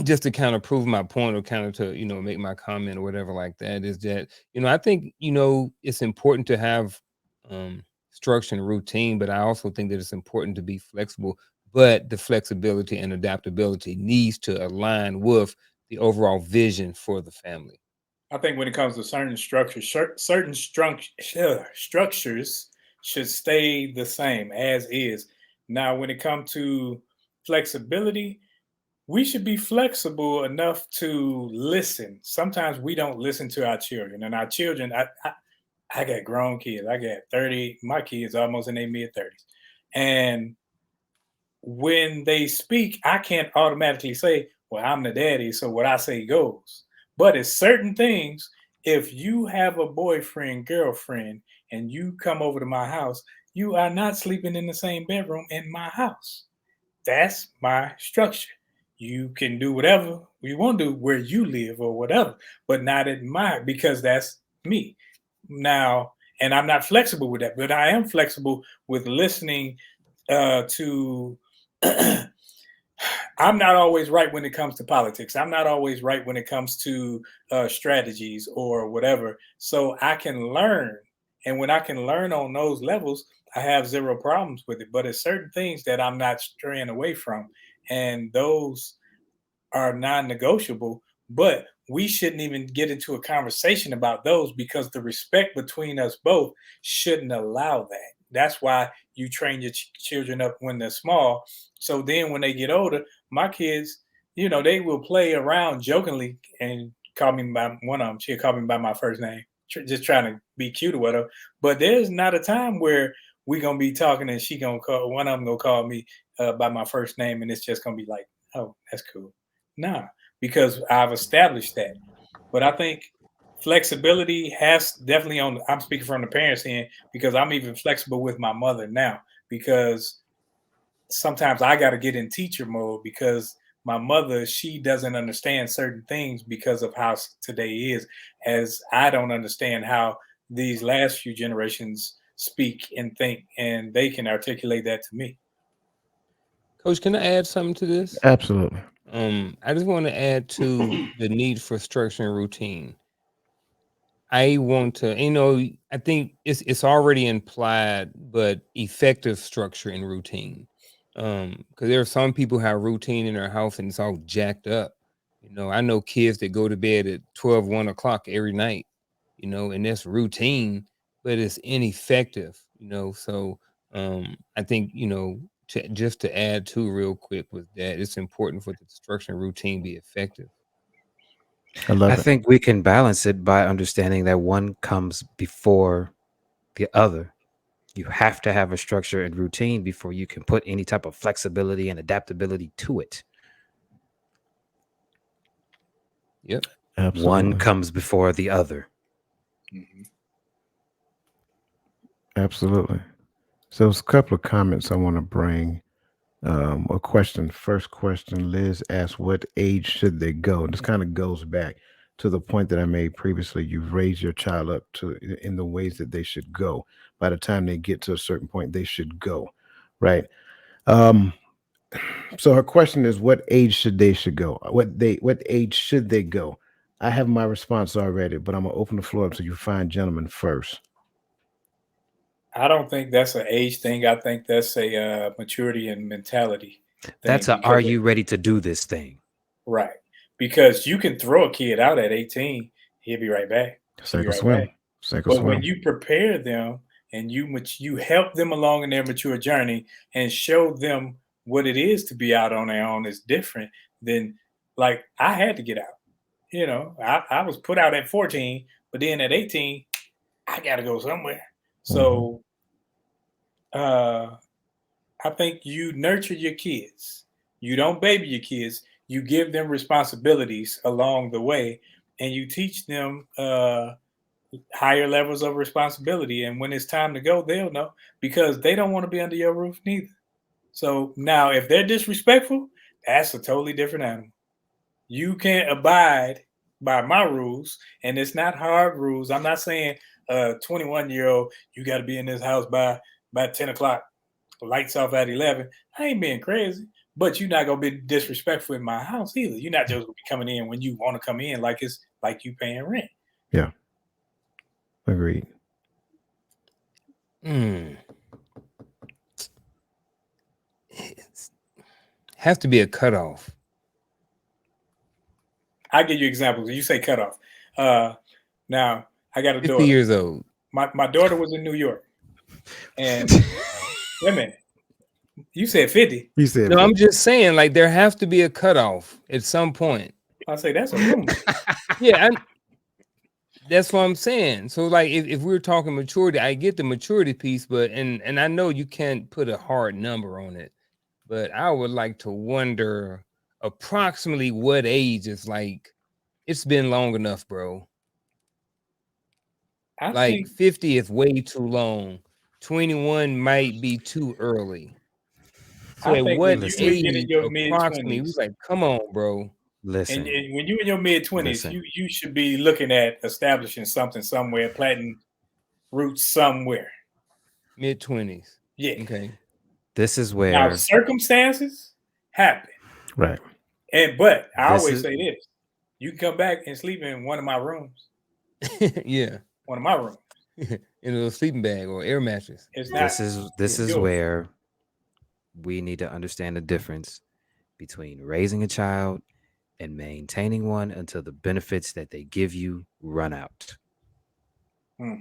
just to kind of prove my point or kind of to, make my comment or whatever like that is that, I think, it's important to have structure and routine, but I also think that it's important to be flexible. But the flexibility and adaptability needs to align with the overall vision for the family. I think when it comes to certain structures, structures should stay the same as is. Now, when it comes to flexibility, we should be flexible enough to listen. Sometimes we don't listen to our children, and our children. I got grown kids. I got 30. My kids almost in their mid 30s, and when they speak, I can't automatically say, well, I'm the daddy, so what I say goes. But it's certain things. If you have a boyfriend, girlfriend, and you come over to my house, you are not sleeping in the same bedroom in my house. That's my structure. You can do whatever you want to do where you live or whatever, but not at mine because that's me. Now, and I'm not flexible with that, but I am flexible with listening to I'm not always right when it comes to politics. I'm not always right when it comes to strategies or whatever. So I can learn. And when I can learn on those levels, I have zero problems with it. But it's certain things that I'm not straying away from. And those are non-negotiable, but we shouldn't even get into a conversation about those because the respect between us both shouldn't allow that. That's why you train your children up when they're small. So then when they get older, my kids, they will play around jokingly and call me by one of them. She'll call me by my first name, just trying to be cute or whatever. But there's not a time where we gonna be talking and she gonna call one of them gonna call me by my first name, and it's just gonna be like, oh, that's cool. Nah, because I've established that. But I think flexibility has definitely on. I'm speaking from the parents' end because I'm even flexible with my mother now because sometimes I got to get in teacher mode because my mother, she doesn't understand certain things because of how today is, as I don't understand how these last few generations speak and think, and they can articulate that to me. Coach, can I add something to this? Absolutely. I just want to add to the need for structure and routine. I want to, I think it's already implied, but effective structure and routine. Because there are some people who have routine in their house and it's all jacked up. I know kids that go to bed at 12, 1 o'clock every night, and that's routine, but it's ineffective, So I think, just to add to real quick with that, it's important for the structure and routine be effective. I I love it. think we can balance it by understanding that one comes before the other. You have to have a structure and routine before you can put any type of flexibility and adaptability to it. Yep. One Absolutely. comes before the other. Mhm. Absolutely. So there's a couple of comments I want to bring. A question. First question, Liz asked, what age should they go? And this kind of goes back to the point that I made previously. You've raised your child up to in the ways that they should go. By the time they get to a certain point, they should go. Right. Um, so her question is, what age should go? What age should they go? I have my response already, but I'm gonna open the floor up to you fine gentlemen first. I don't think that's an age thing. I think that's a maturity and mentality That's thing a are because you ready to do this thing? right, because you can throw a kid out at 18, he'll be right back. She'll be Sink or right back. swim. Sink or But when swim. you prepare them and you help them along in their mature journey and show them what it is to be out on their own is different than like I had to get out. I was put out at 14, but then at 18, I got to go somewhere. Hmm. So uh, I think you nurture your kids. You don't baby your kids. You give them responsibilities along the way, and you teach them higher levels of responsibility. And when it's time to go, they'll know because they don't want to be under your roof neither. So now, if they're disrespectful, that's a totally different animal. You can't abide by my rules, and it's not hard rules. I'm not saying 21-year-old you got to be in this house by 10 o'clock, lights off at 11. I ain't being crazy, but you're not gonna be disrespectful in my house either. You're not just gonna be coming in when you want to come in, like it's like you paying rent. Yeah. Agreed. Mm. It has to be a cutoff. I give you examples. You say cutoff. Uh, Now I got a 50 daughter. years old. My daughter was in New York, and wait a minute, you said 50. You said No, I'm 50. just saying, like, there has to be a cutoff at some point. I say that's a rumor. Yeah, that's what I'm saying. So, like, if we're talking maturity, I get the maturity piece, but and I know you can't put a hard number on it, but I would like to wonder approximately what age is like. It's been long enough, bro. I Like think 50 is way too long. 21 might be too early. So I at think when what you Listen, get in age your mid approximately? We twenties, like, come on, bro. and, listen, and when you in your mid twenties, listen. you should be looking at establishing something somewhere, planting roots somewhere. Mid 20s. Yeah. Okay. This is Now where circumstances happen, Right. but I this always is say this: you can come back and sleep in one of my rooms. Yeah. One of my rooms. In a sleeping bag or air mattress. It's not this Yeah. is yours. where we need to understand the difference between raising a child and maintaining one until the benefits that they give you run out. Hmm.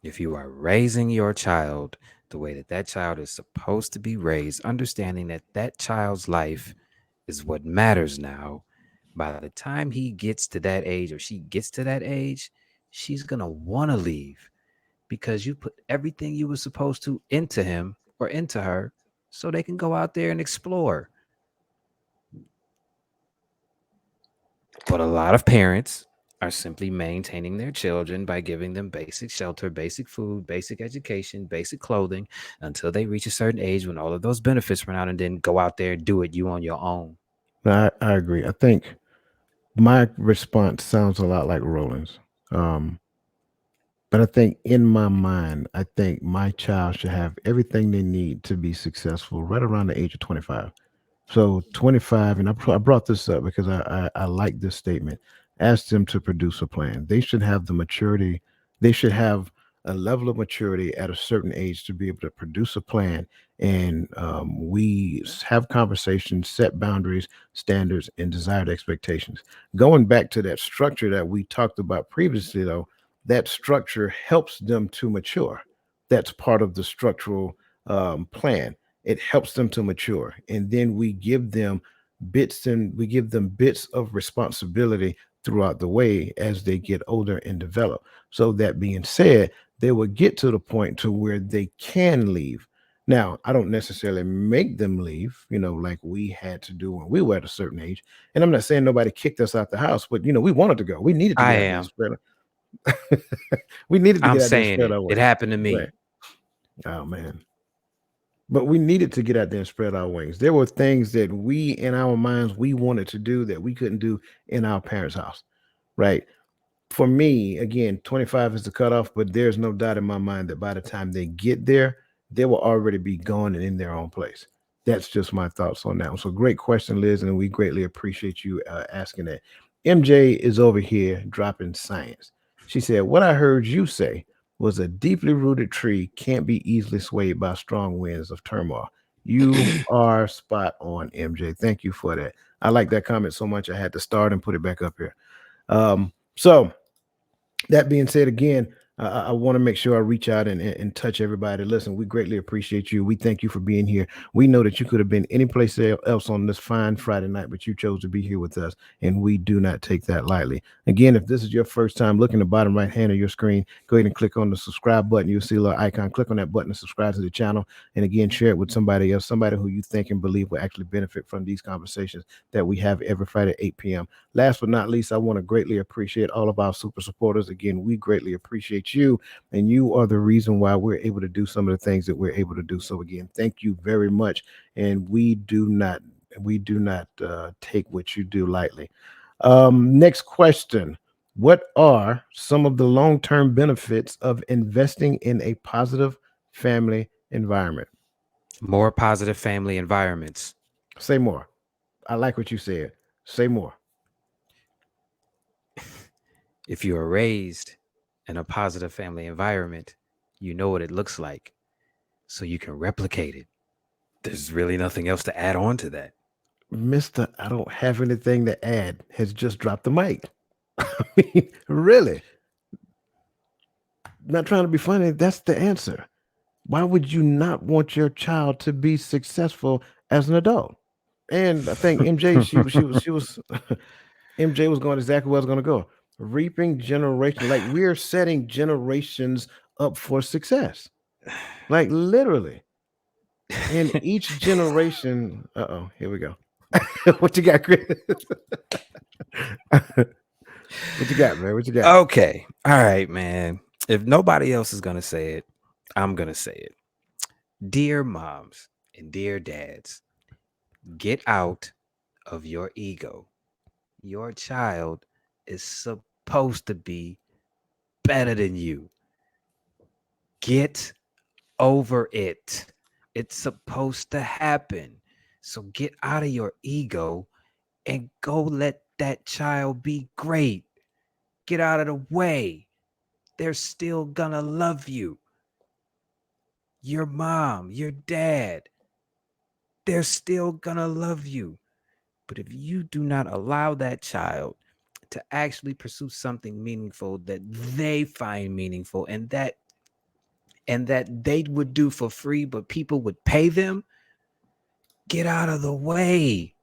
If you are raising your child the way that that child is supposed to be raised, understanding that that child's life is what matters now, by the time he gets to that age or she gets to that age, she's going to want to leave because you put everything you were supposed to into him or into her so they can go out there and explore. But a lot of parents are simply maintaining their children by giving them basic shelter, basic food, basic education, basic clothing until they reach a certain age when all of those benefits run out, and then go out there and do it you on your own. I agree. I think my response sounds a lot like Roland's. Um, but I think in my mind, I think my child should have everything they need to be successful right around the age of 25. So 25, and I brought this up because I like this statement. Ask them to produce a plan. They should have the maturity. They should have a level of maturity at a certain age to be able to produce a plan. And have conversations, set boundaries, standards, and desired expectations. Going back to that structure that we talked about previously, though, that structure helps them to mature. That's part of the structural plan. It helps them to mature, and then we give them bits of responsibility throughout the way as they get older and develop. So that being said, they will get to the point to where they can leave. Now, I don't necessarily make them leave, like we had to do when we were at a certain age. And I'm not saying nobody kicked us out the house, but we wanted to go. We needed to I get out there and am. spread. We needed to I'm get out there and saying spread it. our It wings. happened to Right. me. Oh man. But we needed to get out there and spread our wings. There were things that we in our minds we wanted to do that we couldn't do in our parents' house. Right. For me, again, 25 is the cutoff, but there's no doubt in my mind that by the time they get there, they will already be gone and in their own place. That's just my thoughts on that one. So, great question, Liz, and we greatly appreciate you asking that. MJ is over here dropping science. She said, "What I heard you say was a deeply rooted tree can't be easily swayed by strong winds of turmoil." You are spot on, MJ. Thank you for that. I like that comment so much I had to start and put it back up here. So that being said, again, I want to make sure I reach out and touch everybody. Listen, we greatly appreciate you. We thank you for being here. We know that you could have been any place else on this fine Friday night, but you chose to be here with us, and we do not take that lightly. Again, if this is your first time, look in the bottom right hand of your screen. Go ahead and click on the subscribe button. You'll see a little icon. Click on that button and subscribe to the channel. And again, share it with somebody else, somebody who you think and believe will actually benefit from these conversations that we have every Friday at 8 p.m. Last but not least, I want to greatly appreciate all of our super supporters. Again, we greatly appreciate you, and you are the reason why we're able to do some of the things that we're able to do. So again, thank you very much, and we do not take what you do lightly. Next question. What are some of the long-term benefits of investing in a positive family environment? More positive family environments. Say more. I like what you said. Say more. If you are raised in a positive family environment, you know what it looks like, so you can replicate it. There's really nothing else to add on to that. Mr. I don't have anything to add has just dropped the mic. I mean, really, not trying to be funny. That's the answer. Why would you not want your child to be successful as an adult? And I think MJ, she was MJ was going exactly where I was going to go. Reaping generation, like we're setting generations up for success, like literally. And each generation, here we go. What you got, Chris? What you got, man? What you got? Okay. All right, man. If nobody else is going to say it, I'm going to say it. Dear moms and dear dads, get out of your ego. Your child is supposed to be better than you. Get over it. It's supposed to happen. So get out of your ego and go let that child be great. Get out of the way. They're still gonna love you. Your mom, your dad, they're still gonna love you. But if you do not allow that child to actually pursue something meaningful that they find meaningful, and that they would do for free, but people would pay them, get out of the way.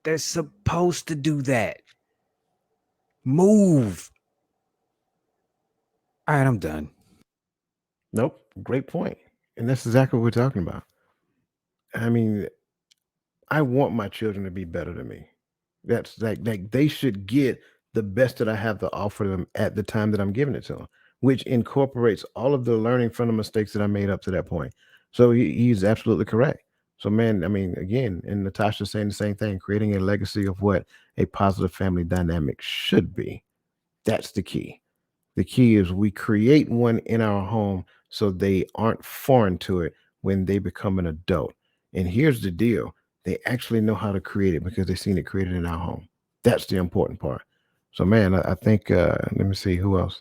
They're supposed to do that. Move. All right, I'm done. Nope. Great point. And that's exactly what we're talking about. I mean, I want my children to be better than me. That's like they should get the best that I have to offer them at the time that I'm giving it to them, which incorporates all of the learning from the mistakes that I made up to that point. So he's absolutely correct. So man, I mean, again, and Natasha's saying the same thing, creating a legacy of what a positive family dynamic should be. That's the key. The key is we create one in our home so they aren't foreign to it when they become an adult. And here's the deal, they actually know how to create it because they've seen it created in our home. That's the important part. So, man, I think, let me see who else.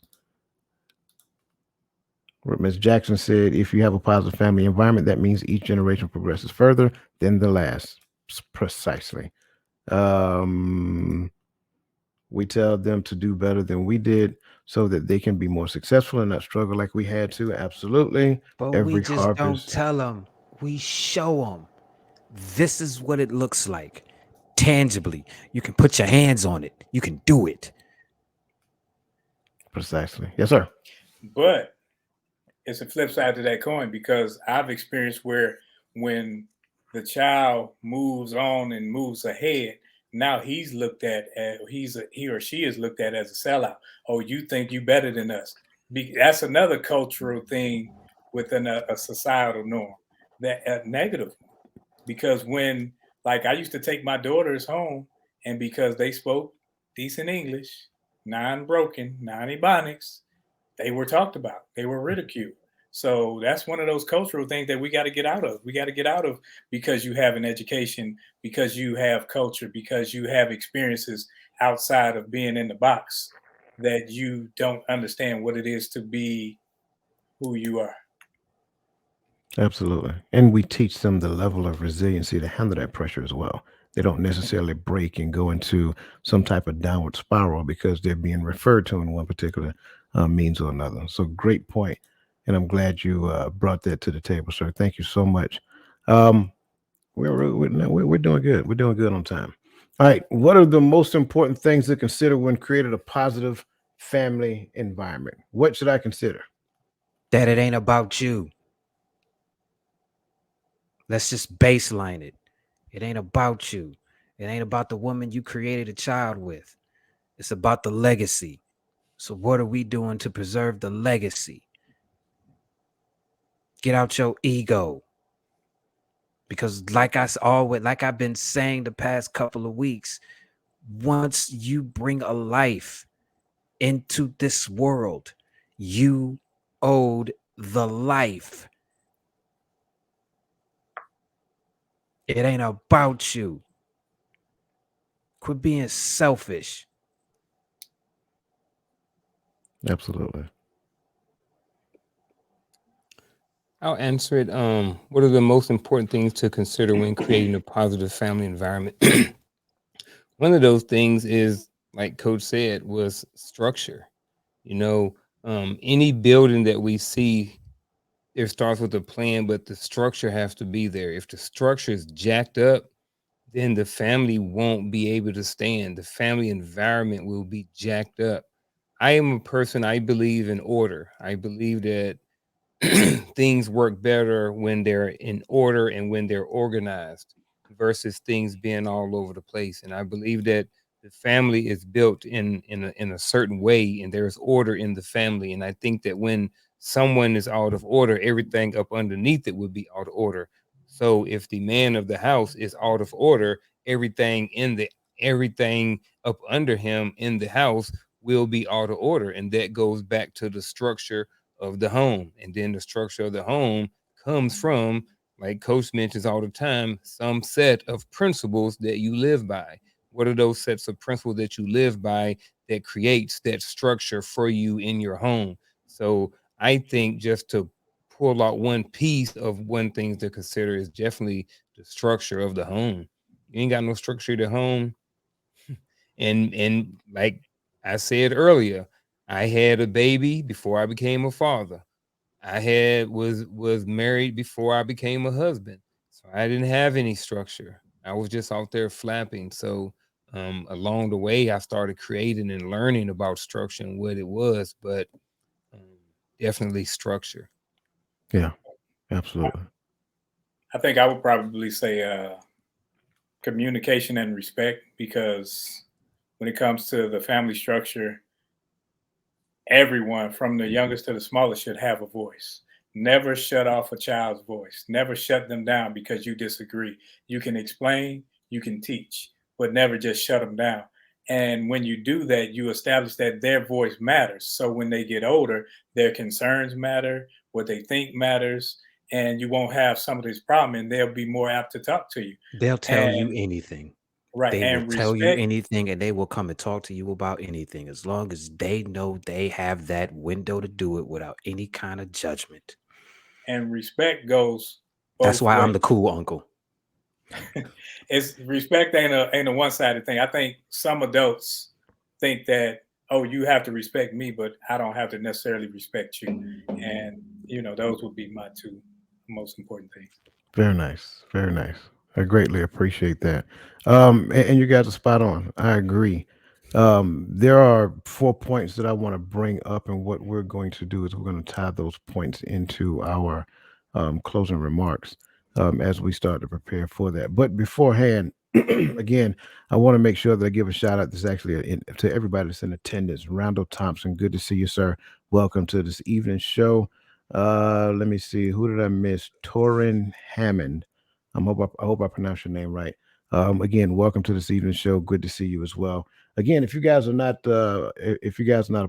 Ms. Jackson said, if you have a positive family environment, that means each generation progresses further than the last. Precisely. Um, we tell them to do better than we did so that they can be more successful and not struggle like we had to. Absolutely. But we Every just don't harvest. tell them. We show them. This is what it looks like. Tangibly. You can put your hands on it. You can do it. Precisely. Yes, sir. But it's a flip side to that coin, because I've experienced where when the child moves on and moves ahead, now he's looked at as he or she is looked at as a sellout. Oh, you think you better than us? That's another cultural thing within a societal norm, that a negative one. Because when, like, I used to take my daughters home, and because they spoke decent English, non-broken, non-ebonics, they were talked about. They were ridiculed. So that's one of those cultural things that we got to get out of. We got to get out of, because you have an education, because you have culture, because you have experiences outside of being in the box, that you don't understand what it is to be who you are. Absolutely. And we teach them the level of resiliency to handle that pressure as well. They don't necessarily break and go into some type of downward spiral because they're being referred to in one particular means or another. So, great point. And I'm glad you brought that to the table, sir. Thank you so much. Um, we're doing good. We're doing good on time. All right. What are the most important things to consider when creating a positive family environment? What should I consider? That it ain't about you. Let's just baseline it. It ain't about you. It ain't about the woman you created a child with. It's about the legacy. So what are we doing to preserve the legacy? Get out your ego. Because like I've been saying the past couple of weeks, once you bring a life into this world, you owed the life. It ain't about you. Quit being selfish. Absolutely. I'll answer it. What are the most important things to consider when creating a positive family environment? One of those things is, like Coach said, was structure. You know, any building that we see, it starts with a plan, but the structure has to be there. If the structure is jacked up, then the family won't be able to stand. The family environment will be jacked up. I am a person, I believe in order. I believe that things work better when they're in order and when they're organized versus things being all over the place. And I believe that the family is built in a certain way, and there's order in the family. And I think that when someone is out of order, everything up underneath it would be out of order. So if the man of the house is out of order, everything up under him in the house will be out of order. And that goes back to the structure of the home. And then the structure of the home comes from, like Coach mentions all the time, some set of principles that you live by. What are those sets of principles that you live by that creates that structure for you in your home? So I think, just to pull out one piece of one thing to consider, is definitely the structure of the home. You ain't got no structure to home. And like I said earlier, I had a baby before I became a father. I had was married before I became a husband. So I didn't have any structure. I was just out there flapping. So along the way, I started creating and learning about structure and what it was, but um, definitely structure. Yeah, absolutely. I think I would probably say communication and respect, because when it comes to the family structure, everyone from the youngest to the smallest should have a voice. Never shut off a child's voice. Never shut them down because you disagree. You can explain, you can teach, but never just shut them down. And when you do that, you establish that their voice matters. So when they get older, their concerns matter, what they think matters, and you won't have some of this problem, and they'll be more apt to talk to you. They'll tell you And anything. right, They will and tell you respect anything, and they will come and talk to you about anything as long as they know they have that window to do it without any kind of judgment. and respect goes That's both why I'm ways. the cool uncle. It's respect ain't a one sided thing. I think some adults think that, oh, you have to respect me, but I don't have to necessarily respect you. And those would be my two most important things. Very nice. Very nice. I greatly appreciate that. And you guys are spot on. I agree. There are 4 points that I want to bring up, and what we're going to do is we're going to tie those points into our closing remarks as we start to prepare for that. But beforehand, again, I want to make sure that I give a shout out. This actually to everybody that's in attendance. Randall Thompson, good to see you, sir. Welcome to this evening show. Let me see. Who did I miss? Torin Hammond. I hope I pronounced your name right. Again, welcome to this evening show. Good to see you as well. Again, if you guys are not a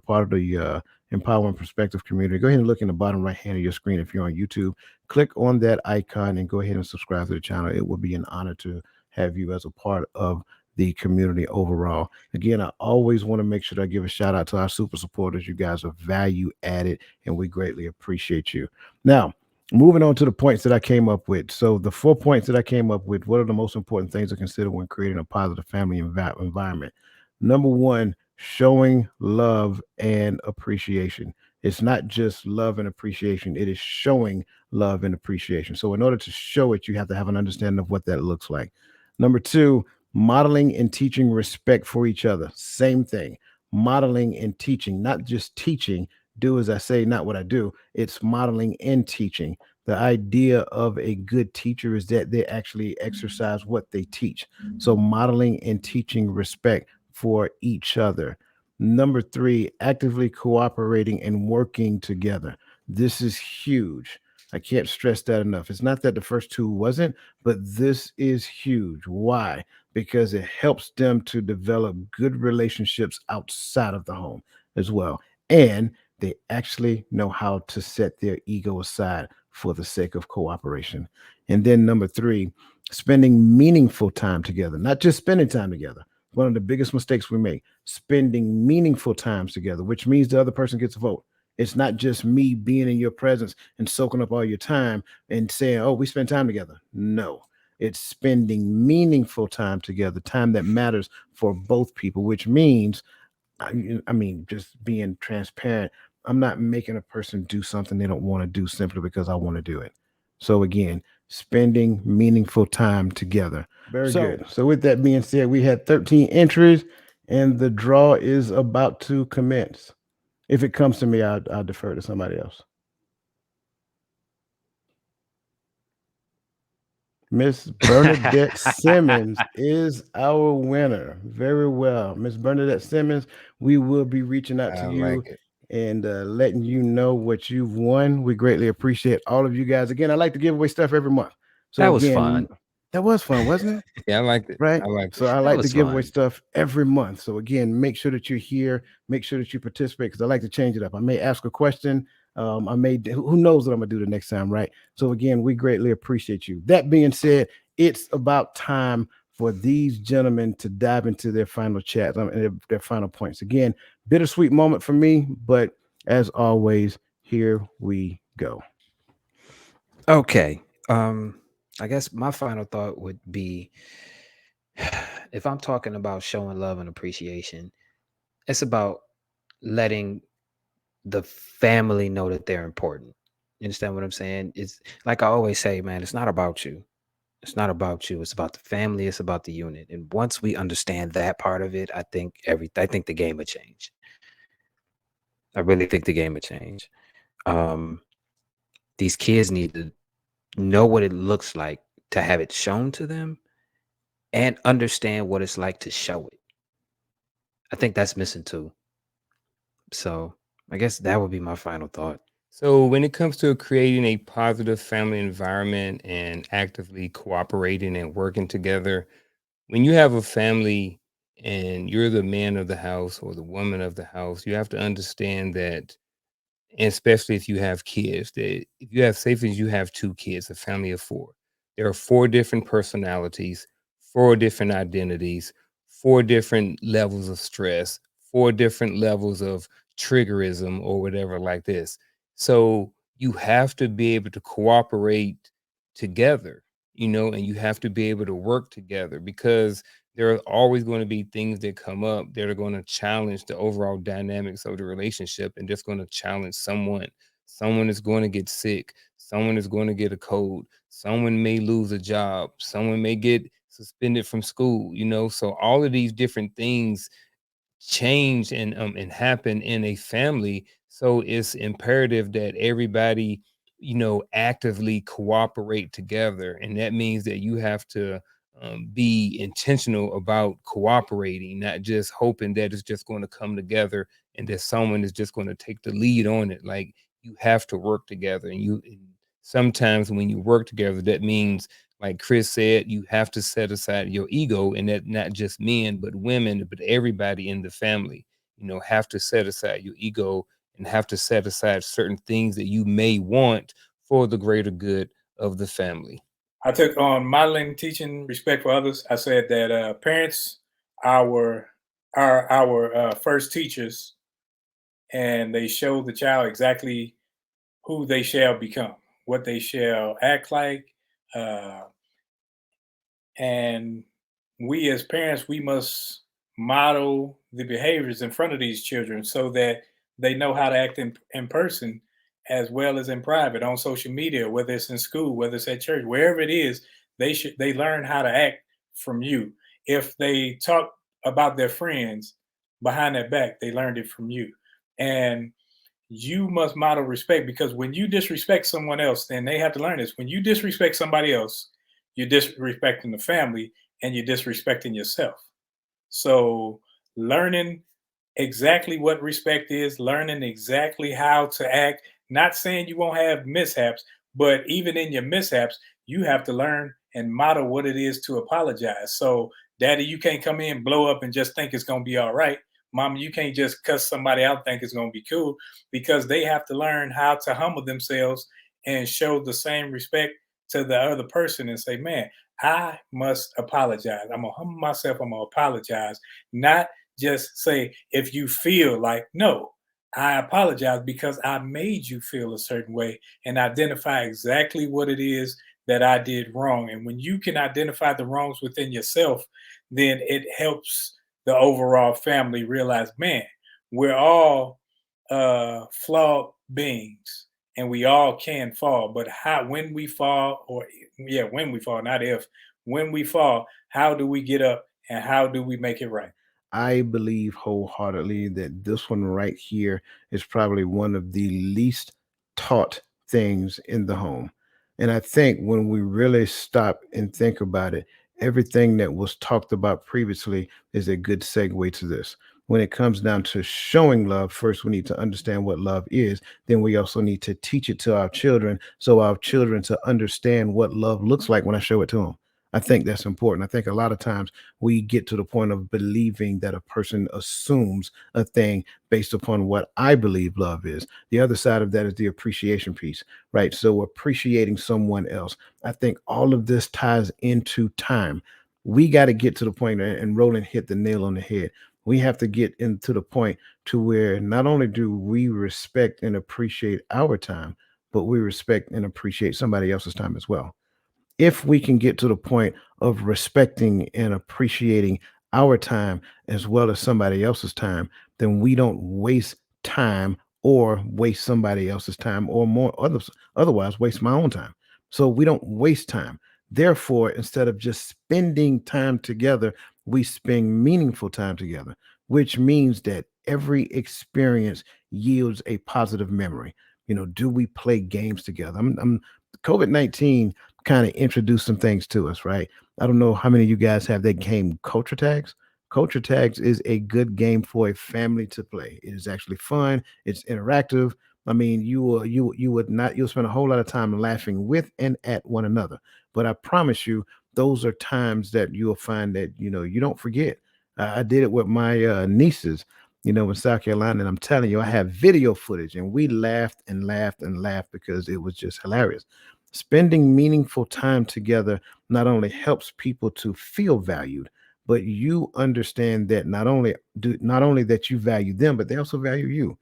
part of the Empowering Perspective community, go ahead and look in the bottom right hand of your screen. If you're on YouTube, click on that icon and go ahead and subscribe to the channel. It will be an honor to have you as a part of the community overall. Again, I always want to make sure that I give a shout out to our super supporters. You guys are value added, and we greatly appreciate you. Now, moving on to the points that I came up with. So, the 4 points that I came up with, what are the most important things to consider when creating a positive family environment? Number one, showing love and appreciation. It's not just love and appreciation, it is showing love and appreciation. So, in order to show it, you have to have an understanding of what that looks like. Number two, modeling and teaching respect for each other. Same thing. Modeling and teaching, not just teaching, do as I say, not what I do. It's modeling and teaching. The idea of a good teacher is that they actually exercise what they teach. So, modeling and teaching respect for each other. Number three, actively cooperating and working together. This is huge. I can't stress that enough. It's not that the first two wasn't, but this is huge. Why? Because it helps them to develop good relationships outside of the home as well. And they actually know how to set their ego aside for the sake of cooperation. And then number three, spending meaningful time together, not just spending time together. One of the biggest mistakes we make, spending meaningful times together, which means the other person gets a vote. It's not just me being in your presence and soaking up all your time and saying, oh, we spend time together. No, it's spending meaningful time together, time that matters for both people, which means, I mean, just being transparent. I'm not making a person do something they don't want to do simply because I want to do it. So again, spending meaningful time together. Very good. So with that being said, we had 13 entries, and the draw is about to commence. If it comes to me, I'll defer to somebody else. Miss Bernadette Simmons is our winner. Very well. Miss Bernadette Simmons, we will be reaching out to I you like it. and letting you know what you've won. We greatly appreciate all of you guys. Again, I like to give away stuff every month. So That was again, fun. that was fun, wasn't it? Yeah, I liked it. Right. I liked So it. I That like to was give away fun. stuff every month. So again, make sure that you're here. Make sure that you participate because I like to change it up. I may ask a question. I may. Who knows what I'm gonna do the next time, right? So again, we greatly appreciate you. That being said, it's about time for these gentlemen to dive into their final chats and their final points. Again, bittersweet moment for me, but as always, here we go. Okay. I guess my final thought would be if I'm talking about showing love and appreciation, it's about letting the family know that they're important. You understand what I'm saying? It's like I always say, man, it's not about you. It's not about you. It's about the family. It's about the unit. And once we understand that part of it, I think the game would change. I really think the game would change. Um, these kids need to know what it looks like to have it shown to them and understand what it's like to show it. I think that's missing too. So I guess that would be my final thought. So, when it comes to creating a positive family environment and actively cooperating and working together, when you have a family and you're the man of the house or the woman of the house, you have to understand that, and especially if you have kids, that if you have, say, for instance, you have two kids, a family of four, there are four different personalities, four different identities, four different levels of stress, four different levels of triggerism or whatever like this. So you have to be able to cooperate together, and you have to be able to work together, because there are always going to be things that come up that are going to challenge the overall dynamics of the relationship, and just going to challenge someone. Someone is going to get sick. Someone is going to get a cold. Someone may lose a job. Someone may get suspended from school. So all of these different things change and happen in a family. So it's imperative that everybody actively cooperate together, and that means that you have to be intentional about cooperating, not just hoping that it's just going to come together and that someone is just going to take the lead on it. Like, you have to work together, and sometimes when you work together, that means, like Chris said, you have to set aside your ego, and that not just men, but women, but everybody in the family, have to set aside your ego and have to set aside certain things that you may want for the greater good of the family. I took on modeling, teaching respect for others. I said that parents our our first teachers, and they show the child exactly who they shall become, what they shall act like, uh, and we as parents, we must model the behaviors in front of these children so that they know how to act in person as well as in private, on social media, whether it's in school, whether it's at church, wherever it is. They learn how to act from you. If they talk about their friends behind their back, they learned it from you. And you must model respect, because when you disrespect someone else, then they have to learn this. When you disrespect somebody else, you're disrespecting the family and you're disrespecting yourself. So, learning exactly what respect is, learning exactly how to act, not saying you won't have mishaps, but even in your mishaps, you have to learn and model what it is to apologize. So, daddy, you can't come in, blow up, and just think it's going to be all right. Mama, you can't just cuss somebody out, think it's going to be cool, because they have to learn how to humble themselves and show the same respect to the other person and say, man, I must apologize. I'm going to humble myself. I'm going to apologize, not just say, if you feel like, no, I apologize because I made you feel a certain way, and identify exactly what it is that I did wrong. And when you can identify the wrongs within yourself, then it helps the overall family realize, man, we're all flawed beings, and we all can fall. But how, when we fall, or yeah, when we fall, not if, when we fall, how do we get up and how do we make it right? I believe wholeheartedly that this one right here is probably one of the least taught things in the home. And I think when we really stop and think about it, everything that was talked about previously is a good segue to this. When it comes down to showing love, first we need to understand what love is. Then we also need to teach it to our children, so our children to understand what love looks like when I show it to them. I think that's important. I think a lot of times we get to the point of believing that a person assumes a thing based upon what I believe love is. The other side of that is the appreciation piece, right? So appreciating someone else. I think all of this ties into time. We got to get to the point, and Roland hit the nail on the head. We have to get into the point to where not only do we respect and appreciate our time, but we respect and appreciate somebody else's time as well. If we can get to the point of respecting and appreciating our time as well as somebody else's time, then we don't waste time or waste somebody else's time, or more others otherwise waste my own time. So we don't waste time. Therefore, instead of just spending time together, we spend meaningful time together, which means that every experience yields a positive memory. Do we play games together? COVID-19 kind of introduced some things to us, right? I don't know how many of you guys have that game, Culture Tags. Culture Tags is a good game for a family to play. It is actually fun. It's interactive. I mean, you would not you'll spend a whole lot of time laughing with and at one another. But I promise you, those are times that you'll find that you don't forget. I did it with my nieces, in South Carolina, and I'm telling you, I have video footage, and we laughed and laughed and laughed because it was just hilarious. Spending meaningful time together not only helps people to feel valued, but you understand that not only that you value them, but they also value you.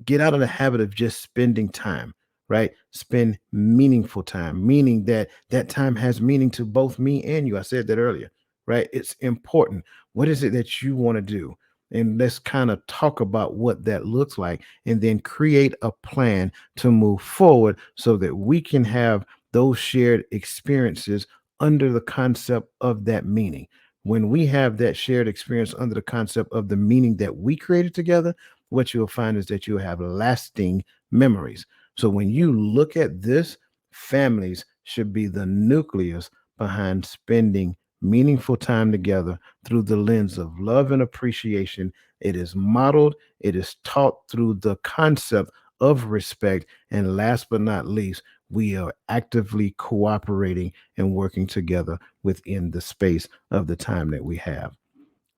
Get out of the habit of just spending time, right? Spend meaningful time, meaning that that time has meaning to both me and you. I said that earlier, right? It's important. What is it that you want to do? And let's kind of talk about what that looks like and then create a plan to move forward so that we can have those shared experiences under the concept of that meaning. When we have that shared experience under the concept of the meaning that we created together, what you'll find is that you'll have lasting memories. So when you look at this, families should be the nucleus behind spending meaningful time together through the lens of love and appreciation. It is modeled, it is taught through the concept of respect. And last but not least, we are actively cooperating and working together within the space of the time that we have.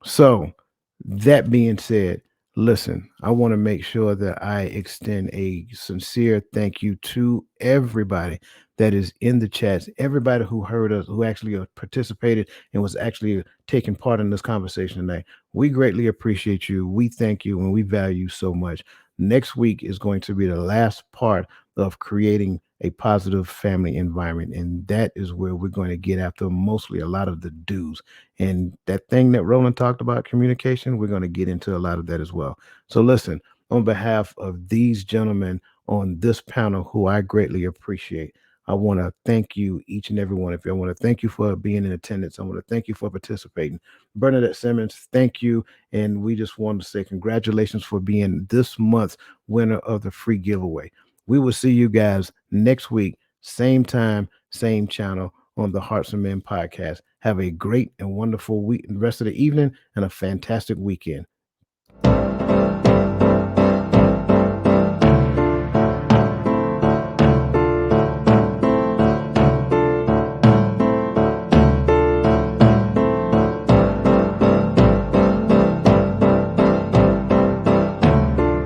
So, that being said, listen, I want to make sure that I extend a sincere thank you to everybody that is in the chats, everybody who heard us, who actually participated and was actually taking part in this conversation tonight. We greatly appreciate you. We thank you and we value you so much. Next week is going to be the last part of creating a positive family environment. And that is where we're going to get after mostly a lot of the do's. And that thing that Roland talked about, communication, we're going to get into a lot of that as well. So, listen, on behalf of these gentlemen on this panel, who I greatly appreciate, I want to thank you, each and every one of you. I want to thank you for being in attendance. I want to thank you for participating. Bernadette Simmons, thank you. And we just want to say congratulations for being this month's winner of the free giveaway. We will see you guys next week, same time, same channel on the Hearts and Men podcast. Have a great and wonderful week, rest of the evening, and a fantastic weekend.